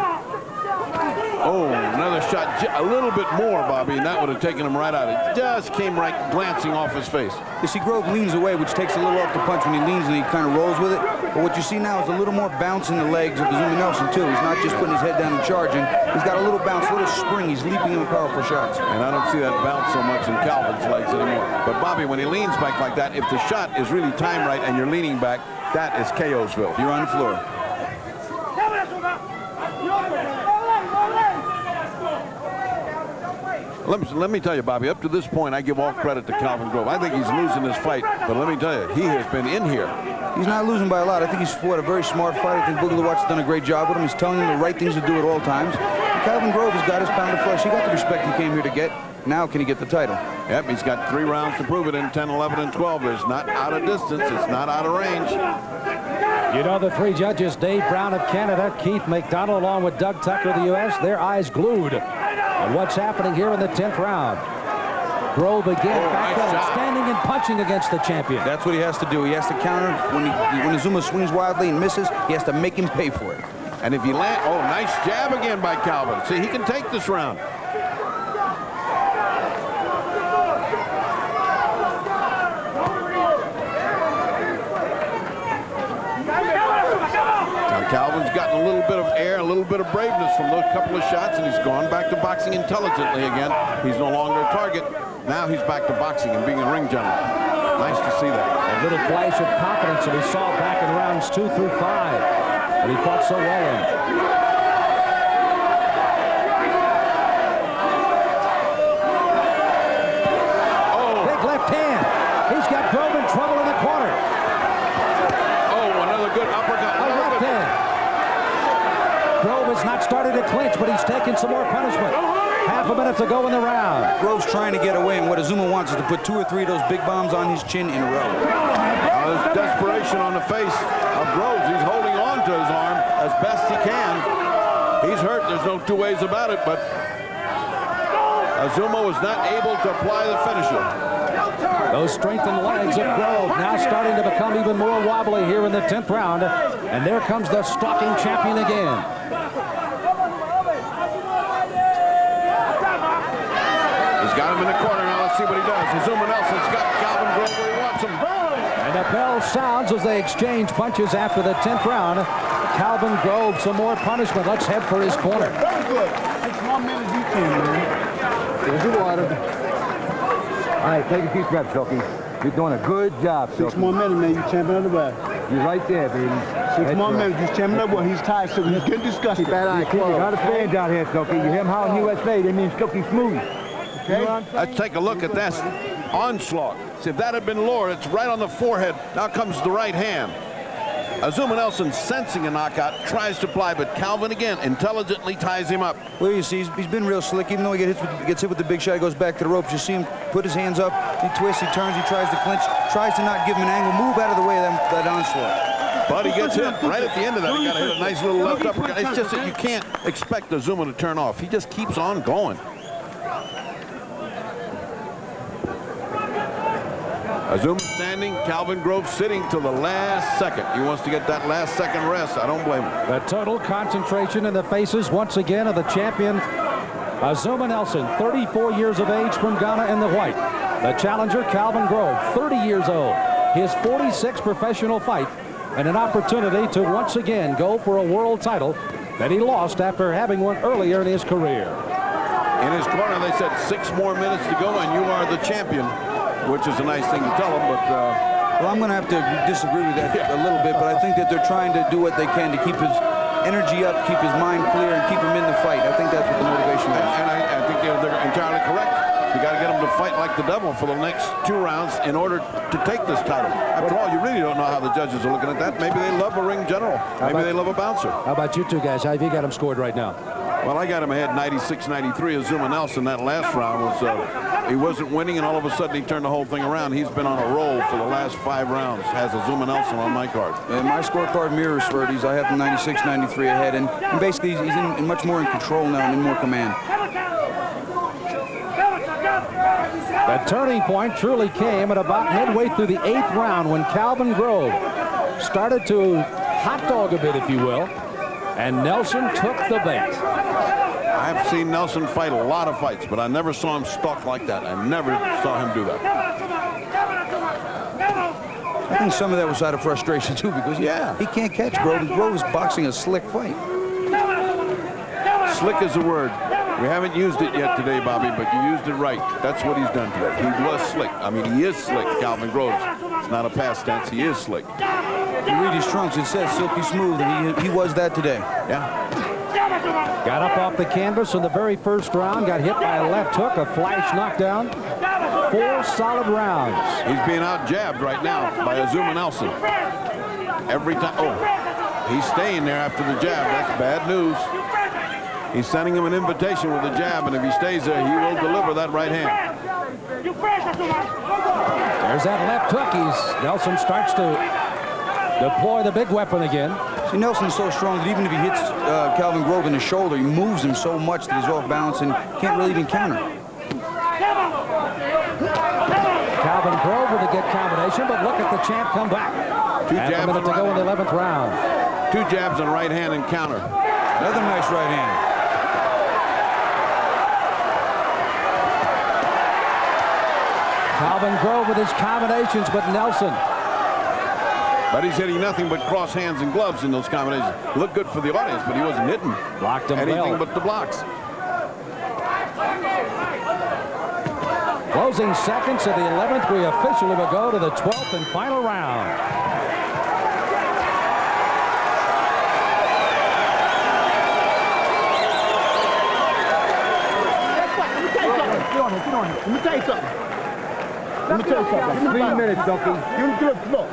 Oh, another shot, a little bit more, Bobby, and that would have taken him right out. It just came right glancing off his face. You see, Grove leans away, which takes a little off the punch when he leans and he kind of rolls with it. But what you see now is a little more bounce in the legs of Azumah Nelson, too. He's not just putting his head down and charging. He's got a little bounce, a little spring. He's leaping in powerful shots. And I don't see that bounce so much in Calvin's legs anymore. But Bobby, when he leans back like that, if the shot is really timed right and you're leaning back, that is Chaosville. You're on the floor. Let me tell you, Bobby, up to this point, I give all credit to Calvin Grove. I think he's losing this fight, but let me tell you, he has been in here. He's not losing by a lot. I think he's fought a very smart fight. I think Boogaloo Watts has done a great job with him. He's telling him the right things to do at all times. And Calvin Grove has got his pound of flesh. He got the respect he came here to get. Now can he get the title? Yep, he's got 3 rounds to prove it in 10, 11, and 12. It's not out of distance. It's not out of range. You know the 3 judges, Dave Brown of Canada, Keith McDonald, along with Doug Tucker of the U.S., their eyes glued on what's happening here in the 10th round. Grove again, standing and punching against the champion. That's what he has to do. He has to counter. When Azumah swings wildly and misses, he has to make him pay for it. And if he lands, oh, nice jab again by Calvin. See, he can take this round. Calvin's gotten a little bit of air, a little bit of braveness from those couple of shots, and he's gone back to boxing intelligently again. He's no longer a target. Now he's back to boxing and being a ring general. Nice to see that. A little flash of confidence that we saw back in rounds 2 through 5. And he fought so well in. Oh. Big left hand. He's got Grove in trouble in the corner. Oh, another good uppercut. A left hand. Grove has not started to clinch, but he's taking some more punishment. Half a minute to go in the round. Grove's trying to get away, and what Azumah wants is to put 2 or 3 of those big bombs on his chin in a row. There's desperation on the face of Groves. He's holding on to his arm as best he can. He's hurt. There's no 2 ways about it, but Azumah was not able to apply the finisher. Those strengthened legs of Grove now starting to become even more wobbly here in the 10th round. And there comes the stalking champion again. He's got him in the corner. Now let's see what he does. Azumah Nelson's got Calvin Grove where he wants him. And the bell sounds as they exchange punches after the 10th round. Calvin Grove, some more punishment. Let's head for his corner. Very good. 6 more minutes you can, man. There's the water. All right, take a deep breath, Silky. You're doing a good job, Silky. 6 more minutes, man. You champion of the world. You're right there, baby. 6 more minutes. You champion of the world. He's tired, so he's getting disgusted. Keep that eye closed. You got a fan down here, Silky. You hear him howling USA, they mean Silky smooth. Okay? Let's take a look at that onslaught. See, if that had been lower, it's right on the forehead. Now comes the right hand. Azumah Nelson, sensing a knockout, tries to apply, but Calvin again intelligently ties him up. Well, you see, he's been real slick. Even though he gets hit with the big shot, he goes back to the ropes. You see him put his hands up, he twists, he turns, he tries to clinch, tries to not give him an angle, move out of the way of that onslaught. But he gets hit right at the end of that. He got to hit a nice little left uppercut. It's just that you can't expect Azumah to turn off. He just keeps on going. Azumah standing, Calvin Grove sitting till the last second. He wants to get that last second rest. I don't blame him. The total concentration in the faces once again of the champion, Azumah Nelson, 34 years of age from Ghana in the white. The challenger, Calvin Grove, 30 years old. His 46th professional fight and an opportunity to once again go for a world title that he lost after having one earlier in his career. In his corner, they said 6 more minutes to go and you are the champion, which is a nice thing to tell him, but well, I'm going to have to disagree with that a little bit, but I think that they're trying to do what they can to keep his energy up, keep his mind clear, and keep him in the fight. I think that's what the motivation is. And I think they're entirely correct. You got to get him to fight like the devil for the next 2 rounds in order to take this title. After all, you really don't know how the judges are looking at that. Maybe they love a ring general. Maybe they love a bouncer. How about you two guys? How have you got him scored right now? Well, I got him ahead 96-93. Azumah Nelson, that last round was, he wasn't winning, and all of a sudden he turned the whole thing around. He's been on a roll for the last 5 rounds. Has Azumah Nelson on my card. And my scorecard mirrors Ferdy's. I have him 96-93 ahead, and basically he's in much more in control now and in more command. The turning point truly came at about midway through the 8th round when Calvin Grove started to hot dog a bit, if you will, and Nelson took the bait. I've seen Nelson fight a lot of fights, but I never saw him stalk like that. I never saw him do that. I think some of that was out of frustration, too, because he can't catch Grove. And Grove is boxing a slick fight. Slick is the word. We haven't used it yet today, Bobby, but you used it right. That's what he's done today. He was slick. I mean, he is slick, Calvin Groves. It's not a past tense. He is slick. If you read his trunks, it says silky smooth, and he was that today. Yeah. Got up off the canvas in the very first round, got hit by a left hook, a flash knockdown. 4 solid rounds. He's being out-jabbed right now by Azumah Nelson. Every time. Oh, he's staying there after the jab. That's bad news. He's sending him an invitation with a jab, and if he stays there, he will deliver that right hand. There's that left hook. Nelson starts to deploy the big weapon again. See, Nelson's so strong that even if he hits Calvin Grove in the shoulder, he moves him so much that he's off balance and can't really even counter. Calvin Grove with a good combination, but look at the champ come back. 2 Half jabs a minute to go in the 11th round. 2 jabs on right hand and counter. Another nice right hand. Calvin Grove with his combinations, but Nelson. But he's hitting nothing but cross hands and gloves in those combinations. Looked good for the audience, but he wasn't hitting Blocked him anything well. but the blocks. Closing seconds of the 11th, we officially will go to the 12th and final round. Get on him. Let me tell you something. Let me tell you something. 3 minutes, Donkey.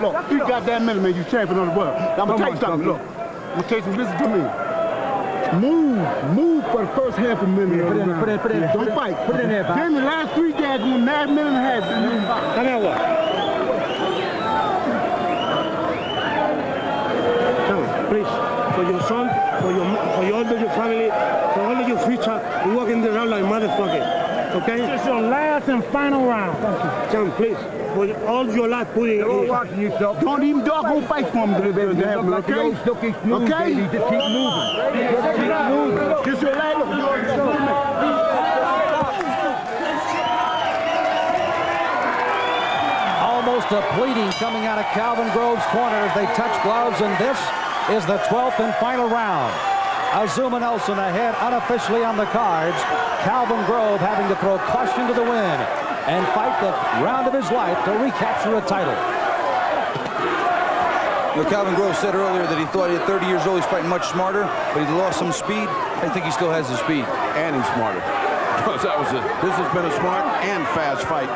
Look, 3 goddamn minutes, man. You champion of the world. Now, I'm going to tell you something. Look. I'm going to tell you something. Listen to me. Move for the first half a minute. Put it in. Don't fight. Put it in there, Bob. Then the last 3 guys going 9 minutes and a half. Come here, what? Come, please. For your son, for all of your family, for all of your future, you walking around like motherfucker. Okay? This is your last and final round. John, please. For all your life, put it in. Watching yourself. Don't even go fight for him, okay? Still keep moving, Okay? baby. Just keep moving. Just keep moving. This is your last. Almost a pleading coming out of Calvin Grove's corner as they touch gloves, and this is the 12th and final round. Azumah Nelson ahead unofficially on the cards. Calvin Grove having to throw caution to the wind and fight the round of his life to recapture a title. You know, Calvin Grove said earlier that he thought at 30 years old he's fighting much smarter, but he lost some speed. I think he still has the speed. And he's smarter. Because this has been a smart and fast fight.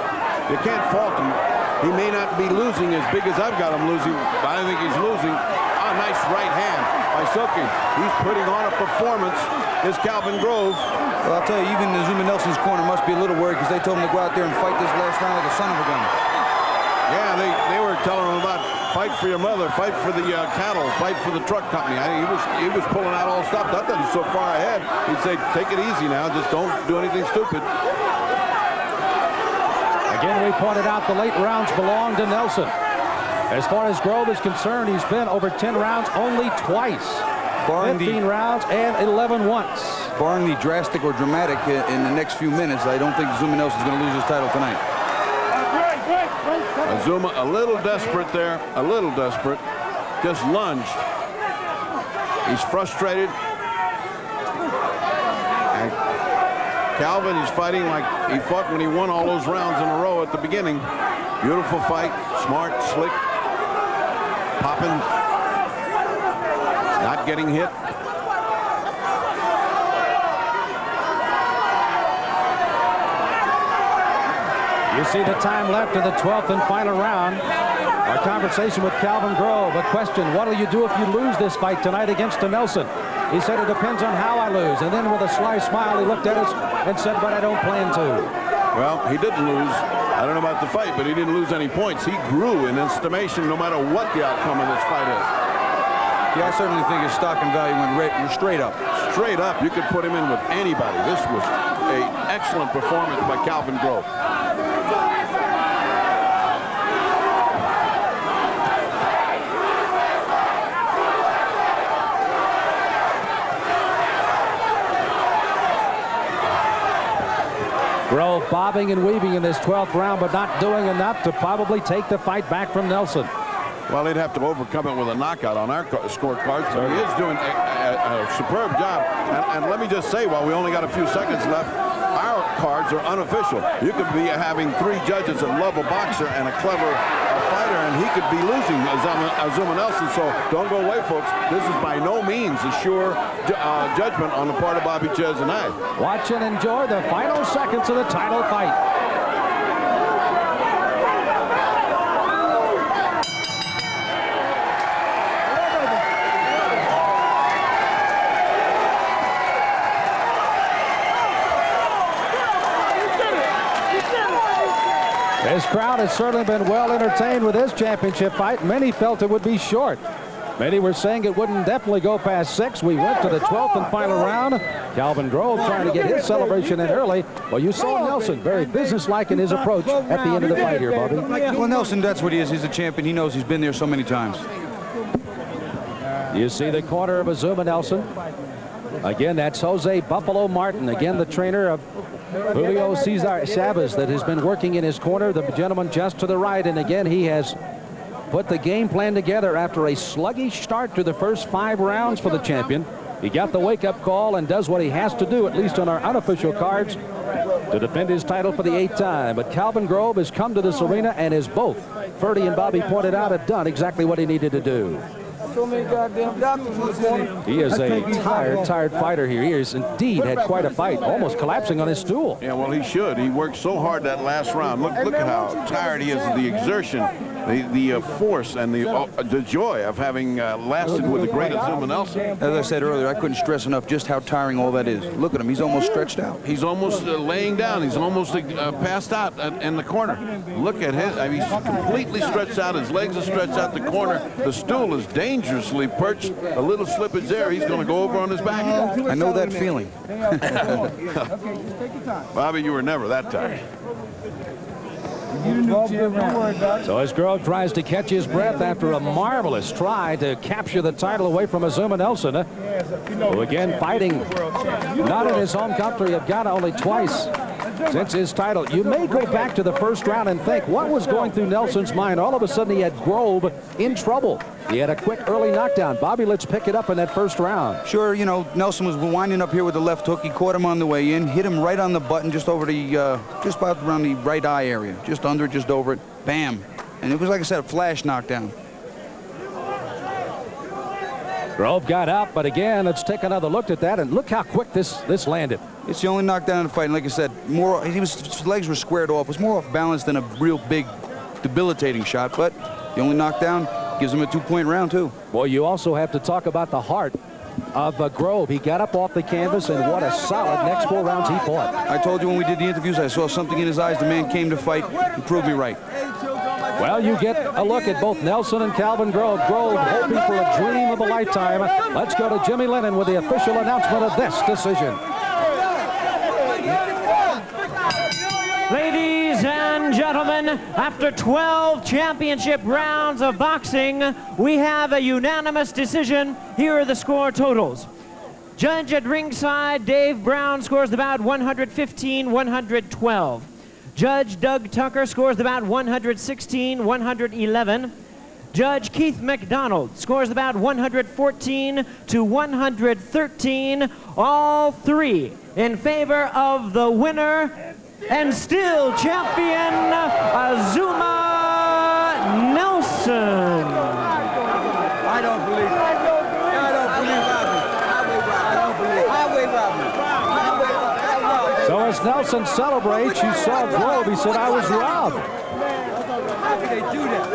You can't fault him. He may not be losing as big as I've got him losing, but I think he's losing. A nice right hand by Silky. He's putting on a performance, is Calvin Grove. Well, I'll tell you, even Azumah Nelson's corner must be a little worried because they told him to go out there and fight this last round like a son of a gun. Yeah, they were telling him about fight for your mother, fight for the cattle, fight for the truck company. He was pulling out all stops. I thought he's so far ahead. He'd say, take it easy now. Just don't do anything stupid. Again, we pointed out the late rounds belong to Nelson. As far as Grove is concerned, he's been over 10 rounds only twice. 15 rounds and 11 once. Barring the drastic or dramatic in the next few minutes, I don't think Azumah Nelson's going to lose his title tonight. Azumah a little desperate there, a little desperate. Just lunged. He's frustrated. And Calvin is fighting like he fought when he won all those rounds in a row at the beginning. Beautiful fight, smart, slick, popping, not getting hit. You see the time left of the 12th and final round. Our conversation with Calvin Grove. A question, what will you do if you lose this fight tonight against Nelson? He said it depends on how I lose. And then with a sly smile, he looked at us and said, but I don't plan to. Well, he didn't lose. I don't know about the fight, but he didn't lose any points. He grew in estimation no matter what the outcome of this fight is. Yeah, I certainly think his stock and value went straight up. Straight up, you could put him in with anybody. This was an excellent performance by Calvin Grove. Grove bobbing and weaving in this 12th round, but not doing enough to probably take the fight back from Nelson. Well, they'd have to overcome it with a knockout on our scorecards. So he is doing a superb job. And let me just say, while we only got a few seconds left, our cards are unofficial. You could be having 3 judges that love a boxer and a clever fighter, and he could be losing Azumah Nelson. So don't go away, folks. This is by no means a sure judgment on the part of Bobby Ches and I. Watch and enjoy the final seconds of the title fight. This crowd has certainly been well entertained with this championship fight. Many felt it would be short. Many were saying it wouldn't definitely go past 6. We went to the 12th and final round. Calvin Grove trying to get his celebration in early. Well, you saw Nelson very businesslike in his approach at the end of the fight here, Bobby. Well, Nelson, that's what he is. He's a champion. He knows he's been there so many times. You see the corner of Azumah Nelson. Again, that's Jose Buffalo Martin. Again, the trainer of Julio Cesar Chavez that has been working in his corner. The gentleman just to the right. And again, he has put the game plan together after a sluggish start to the first 5 rounds for the champion. He got the wake-up call and does what he has to do, at least on our unofficial cards, to defend his title for the 8th time. But Calvin Grove has come to this arena and, as both Ferdy and Bobby pointed out, have done exactly what he needed to do. So many goddamn doctors in this morning. He is a tired fighter here. He has indeed had quite a fight, almost collapsing on his stool. Yeah, well, he should. He worked so hard that last round. Look at how tired he is of the exertion, the force, and the joy of having lasted with the great Azumah Nelson. As I said earlier, I couldn't stress enough just how tiring all that is. Look at him. He's almost stretched out. He's almost laying down. He's almost passed out in the corner. Look at him. I mean, he's completely stretched out. His legs are stretched out the corner. The stool is dangerously perched. A little slippage there. He's going to go over on his back. I know that feeling. Bobby, you were never that tired. So as Grove tries to catch his breath after a marvelous try to capture the title away from Azumah Nelson, who again fighting not in his home country of Ghana only twice since his title. You may go back to the first round and think, what was going through Nelson's mind? All of a sudden he had Grove in trouble. He had a quick early knockdown. Bobby, let's pick it up in that first round. Sure, you know, Nelson was winding up here with the left hook. He caught him on the way in, hit him right on the button, just over the, just about around the right eye area, just under it, just over it. Bam. And it was, like I said, a flash knockdown. Grove got up, but again, let's take another look at that, and look how quick this landed. It's the only knockdown in the fight, and like I said, his legs were squared off. It was more off balance than a real big, debilitating shot, but the only knockdown gives him a 2-point round, too. Well, you also have to talk about the heart of Grove. He got up off the canvas, and what a solid next 4 rounds he fought. I told you when we did the interviews, I saw something in his eyes. The man came to fight. He proved me right. Well, you get a look at both Nelson and Calvin Grove. Grove hoping for a dream of a lifetime. Let's go to Jimmy Lennon with the official announcement of this decision. Ladies and gentlemen, after 12 championship rounds of boxing, we have a unanimous decision. Here are the score totals. Judge at ringside, Dave Brown, scores the bout 115-112. Judge Doug Tucker scores the bout 116-111. Judge Keith McDonald scores the bout 114-113. All 3 in favor of the winner and still champion, Azumah Nelson. I don't believe it. I don't believe it. Highway robbery. So as Nelson celebrates, you saw Grove. He said, I was robbed. How can they do that?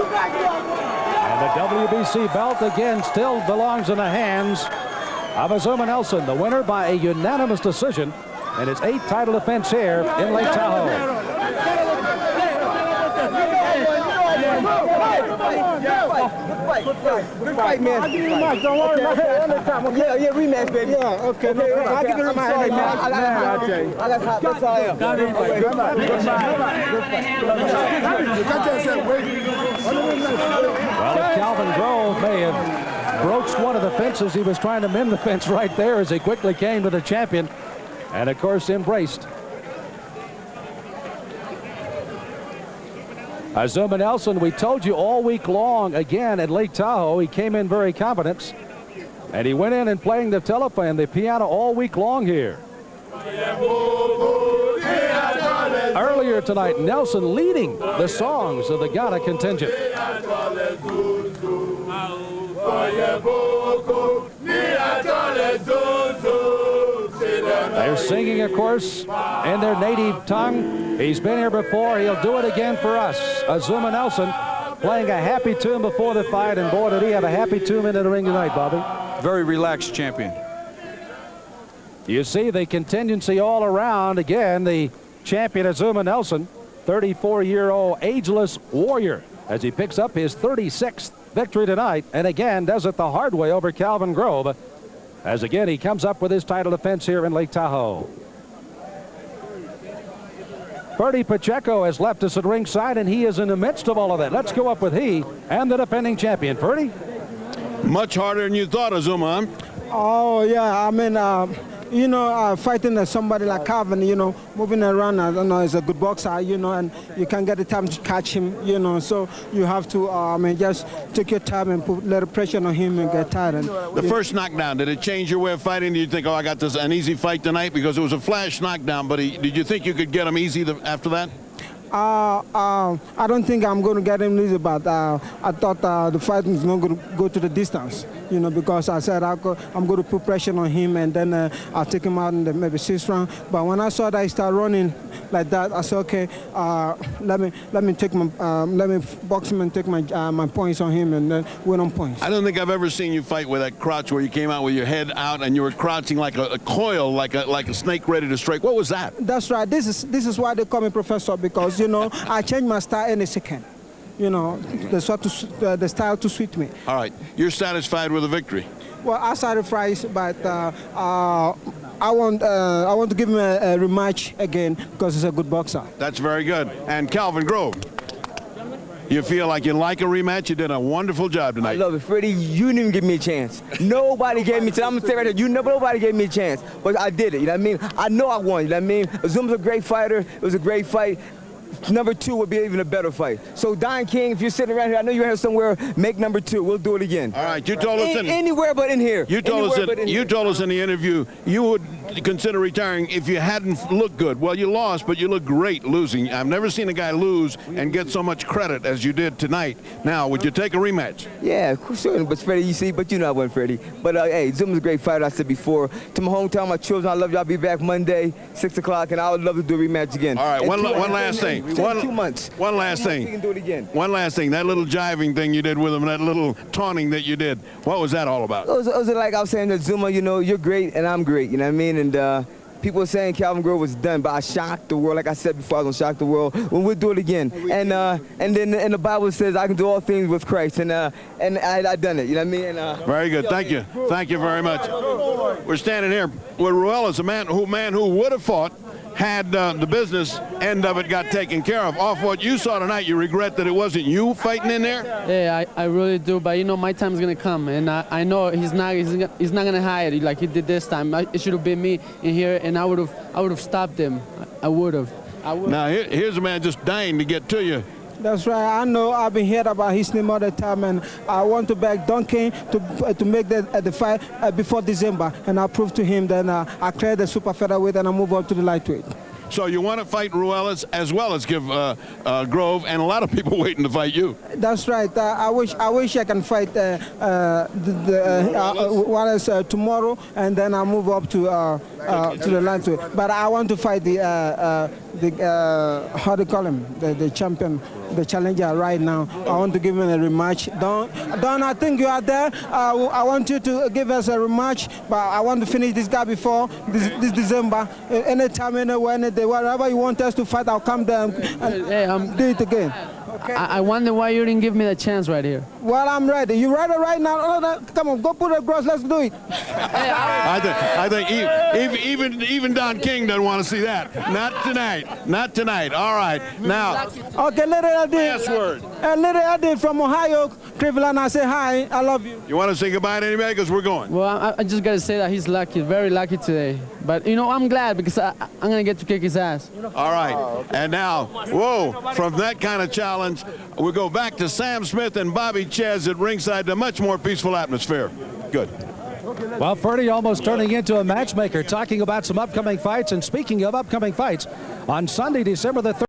And the WBC belt again still belongs in the hands of Azumah Nelson, the winner by a unanimous decision in his 8th title defense here in Lake Tahoe. Good fight, man. I'll give you the mic. Don't worry about it. Yeah, rematch, baby. Yeah, okay. I'll give you the mic. I got hot. That's all I am. Well, Calvin Grove may have broached one of the fences. He was trying to mend the fence right there as he quickly came to the champion and, of course, embraced. Azumah Nelson, we told you all week long, again at Lake Tahoe, he came in very confident. And he went in and playing the telephone, the piano all week long here. Earlier tonight, Nelson leading the songs of the Ghana contingent. They're singing, of course, in their native tongue. He's been here before. He'll do it again for us. Azumah Nelson playing a happy tune before the fight, and boy, did he have a happy tune in the ring tonight, Bobby. Very relaxed champion. You see the contingency all around. Again, the champion Azumah Nelson, 34-year-old ageless warrior, as he picks up his 36th victory tonight, and again does it the hard way over Calvin Grove, as again he comes up with his title defense here in Lake Tahoe. Ferdy Pacheco has left us at ringside, and he is in the midst of all of that. Let's go up with he and the defending champion. Ferdy? Much harder than you thought, Azumah. Oh, yeah, I mean, you know, fighting somebody like Calvin, you know, moving around, I don't know, is a good boxer, you know, and you can get the time to catch him, you know, so you have to, I mean, just take your time and put a little pressure on him and get tired. And the first knockdown, did it change your way of fighting? Did you think, oh, I got an easy fight tonight? Because it was a flash knockdown, but did you think you could get him easy after that? I don't think I'm going to get him easy, but I thought the fight was not going to go to the distance, you know, because I said I'm going to put pressure on him, and then I'll take him out in the maybe 6th round. But when I saw that he started running like that, I said, okay, let me box him and take my points on him, and then win on points. I don't think I've ever seen you fight with that crouch where you came out with your head out and you were crouching like a coil, like a snake ready to strike. What was that? That's right. This is why they call me Professor, because, you know, I change my style in a second. You know, the style to suit me. All right. You're satisfied with the victory? Well, I'm satisfied, but I want to give him a rematch again because he's a good boxer. That's very good. And Calvin Grove, you feel like you like a rematch? You did a wonderful job tonight. I love it, Freddie. You didn't even give me a chance. Nobody gave me a chance. I'm gonna say right here, nobody gave me a chance, but I did it. You know what I mean? I know I won. You know what I mean? Azumah's a great fighter. It was a great fight. Number 2 would be even a better fight. So, Don King, if you're sitting around here, I know you're here somewhere, make number 2. We'll do it again. All right, you told us anywhere but in here. You told us in the interview you would consider retiring if you hadn't looked good. Well, you lost, but you look great losing. I've never seen a guy lose and get so much credit as you did tonight. Now, would you take a rematch? Yeah, sure. But Freddie, you see, but you know I wasn't Freddie. But hey, Azumah's a great fighter. I said before. To my hometown, my children, I love you. I'll be back Monday, 6 o'clock, and I would love to do a rematch again. All right, one last thing. 2 months. One last thing. We can do it again. One last thing. That little jiving thing you did with him, that little taunting that you did, what was that all about? It was like I was saying to Azumah, you know, you're great and I'm great, you know what I mean? And people were saying Calvin Grove was done, but I shocked the world. Like I said before, I was going to shock the world. Well, we'll do it again. And then and the Bible says I can do all things with Christ, and I done it, you know what I mean? And, very good. Thank you. Thank you very much. We're standing here with Ruelas, a man who would have fought had the business end of it got taken care of. Off what you saw tonight, you regret that it wasn't you fighting in there? Yeah, I really do, but you know my time's gonna come, and I know he's not gonna hide it like he did this time. It should have been me in here, and I would have stopped him. I would have. Now here's a man just dying to get to you. That's right. I know. I've been heard about his name all the time, and I want to beg Don King to make the fight before December, and I prove to him that I clear the super featherweight and I move on to the lightweight. So you want to fight Ruelas as well as give Grove, and a lot of people waiting to fight you. That's right. I wish I can fight Ruelas tomorrow, and then I move up to the lightweight. But I want to fight the how do you call him, the champion, the challenger right now. I want to give him a rematch. Don, I think you are there. I want you to give us a rematch, but I want to finish this guy before this December. Anytime, anywhere, any day, wherever you want us to fight, I'll come there and do it again. Okay. I wonder why you didn't give me the chance right here. Well, I'm ready. You ready right now? Oh, come on, go put it across. Let's do it. I think even Don King doesn't want to see that. Not tonight. Not tonight. All right. Now. Okay, Little Eddie. Last word. Little Eddie from Ohio, Cleveland. I say hi. I love you. You want to say goodbye to anybody? Because we're going. Well, I just got to say that he's lucky, very lucky today. But, you know, I'm glad because I'm going to get to kick his ass. All right. And now, whoa, from that kind of challenge. challenge. We'll go back to Sam Smith and Bobby Ches at ringside to a much more peaceful atmosphere. Good. Well, Ferdy almost turning into a matchmaker, talking about some upcoming fights. And speaking of upcoming fights, on Sunday, December the 3rd,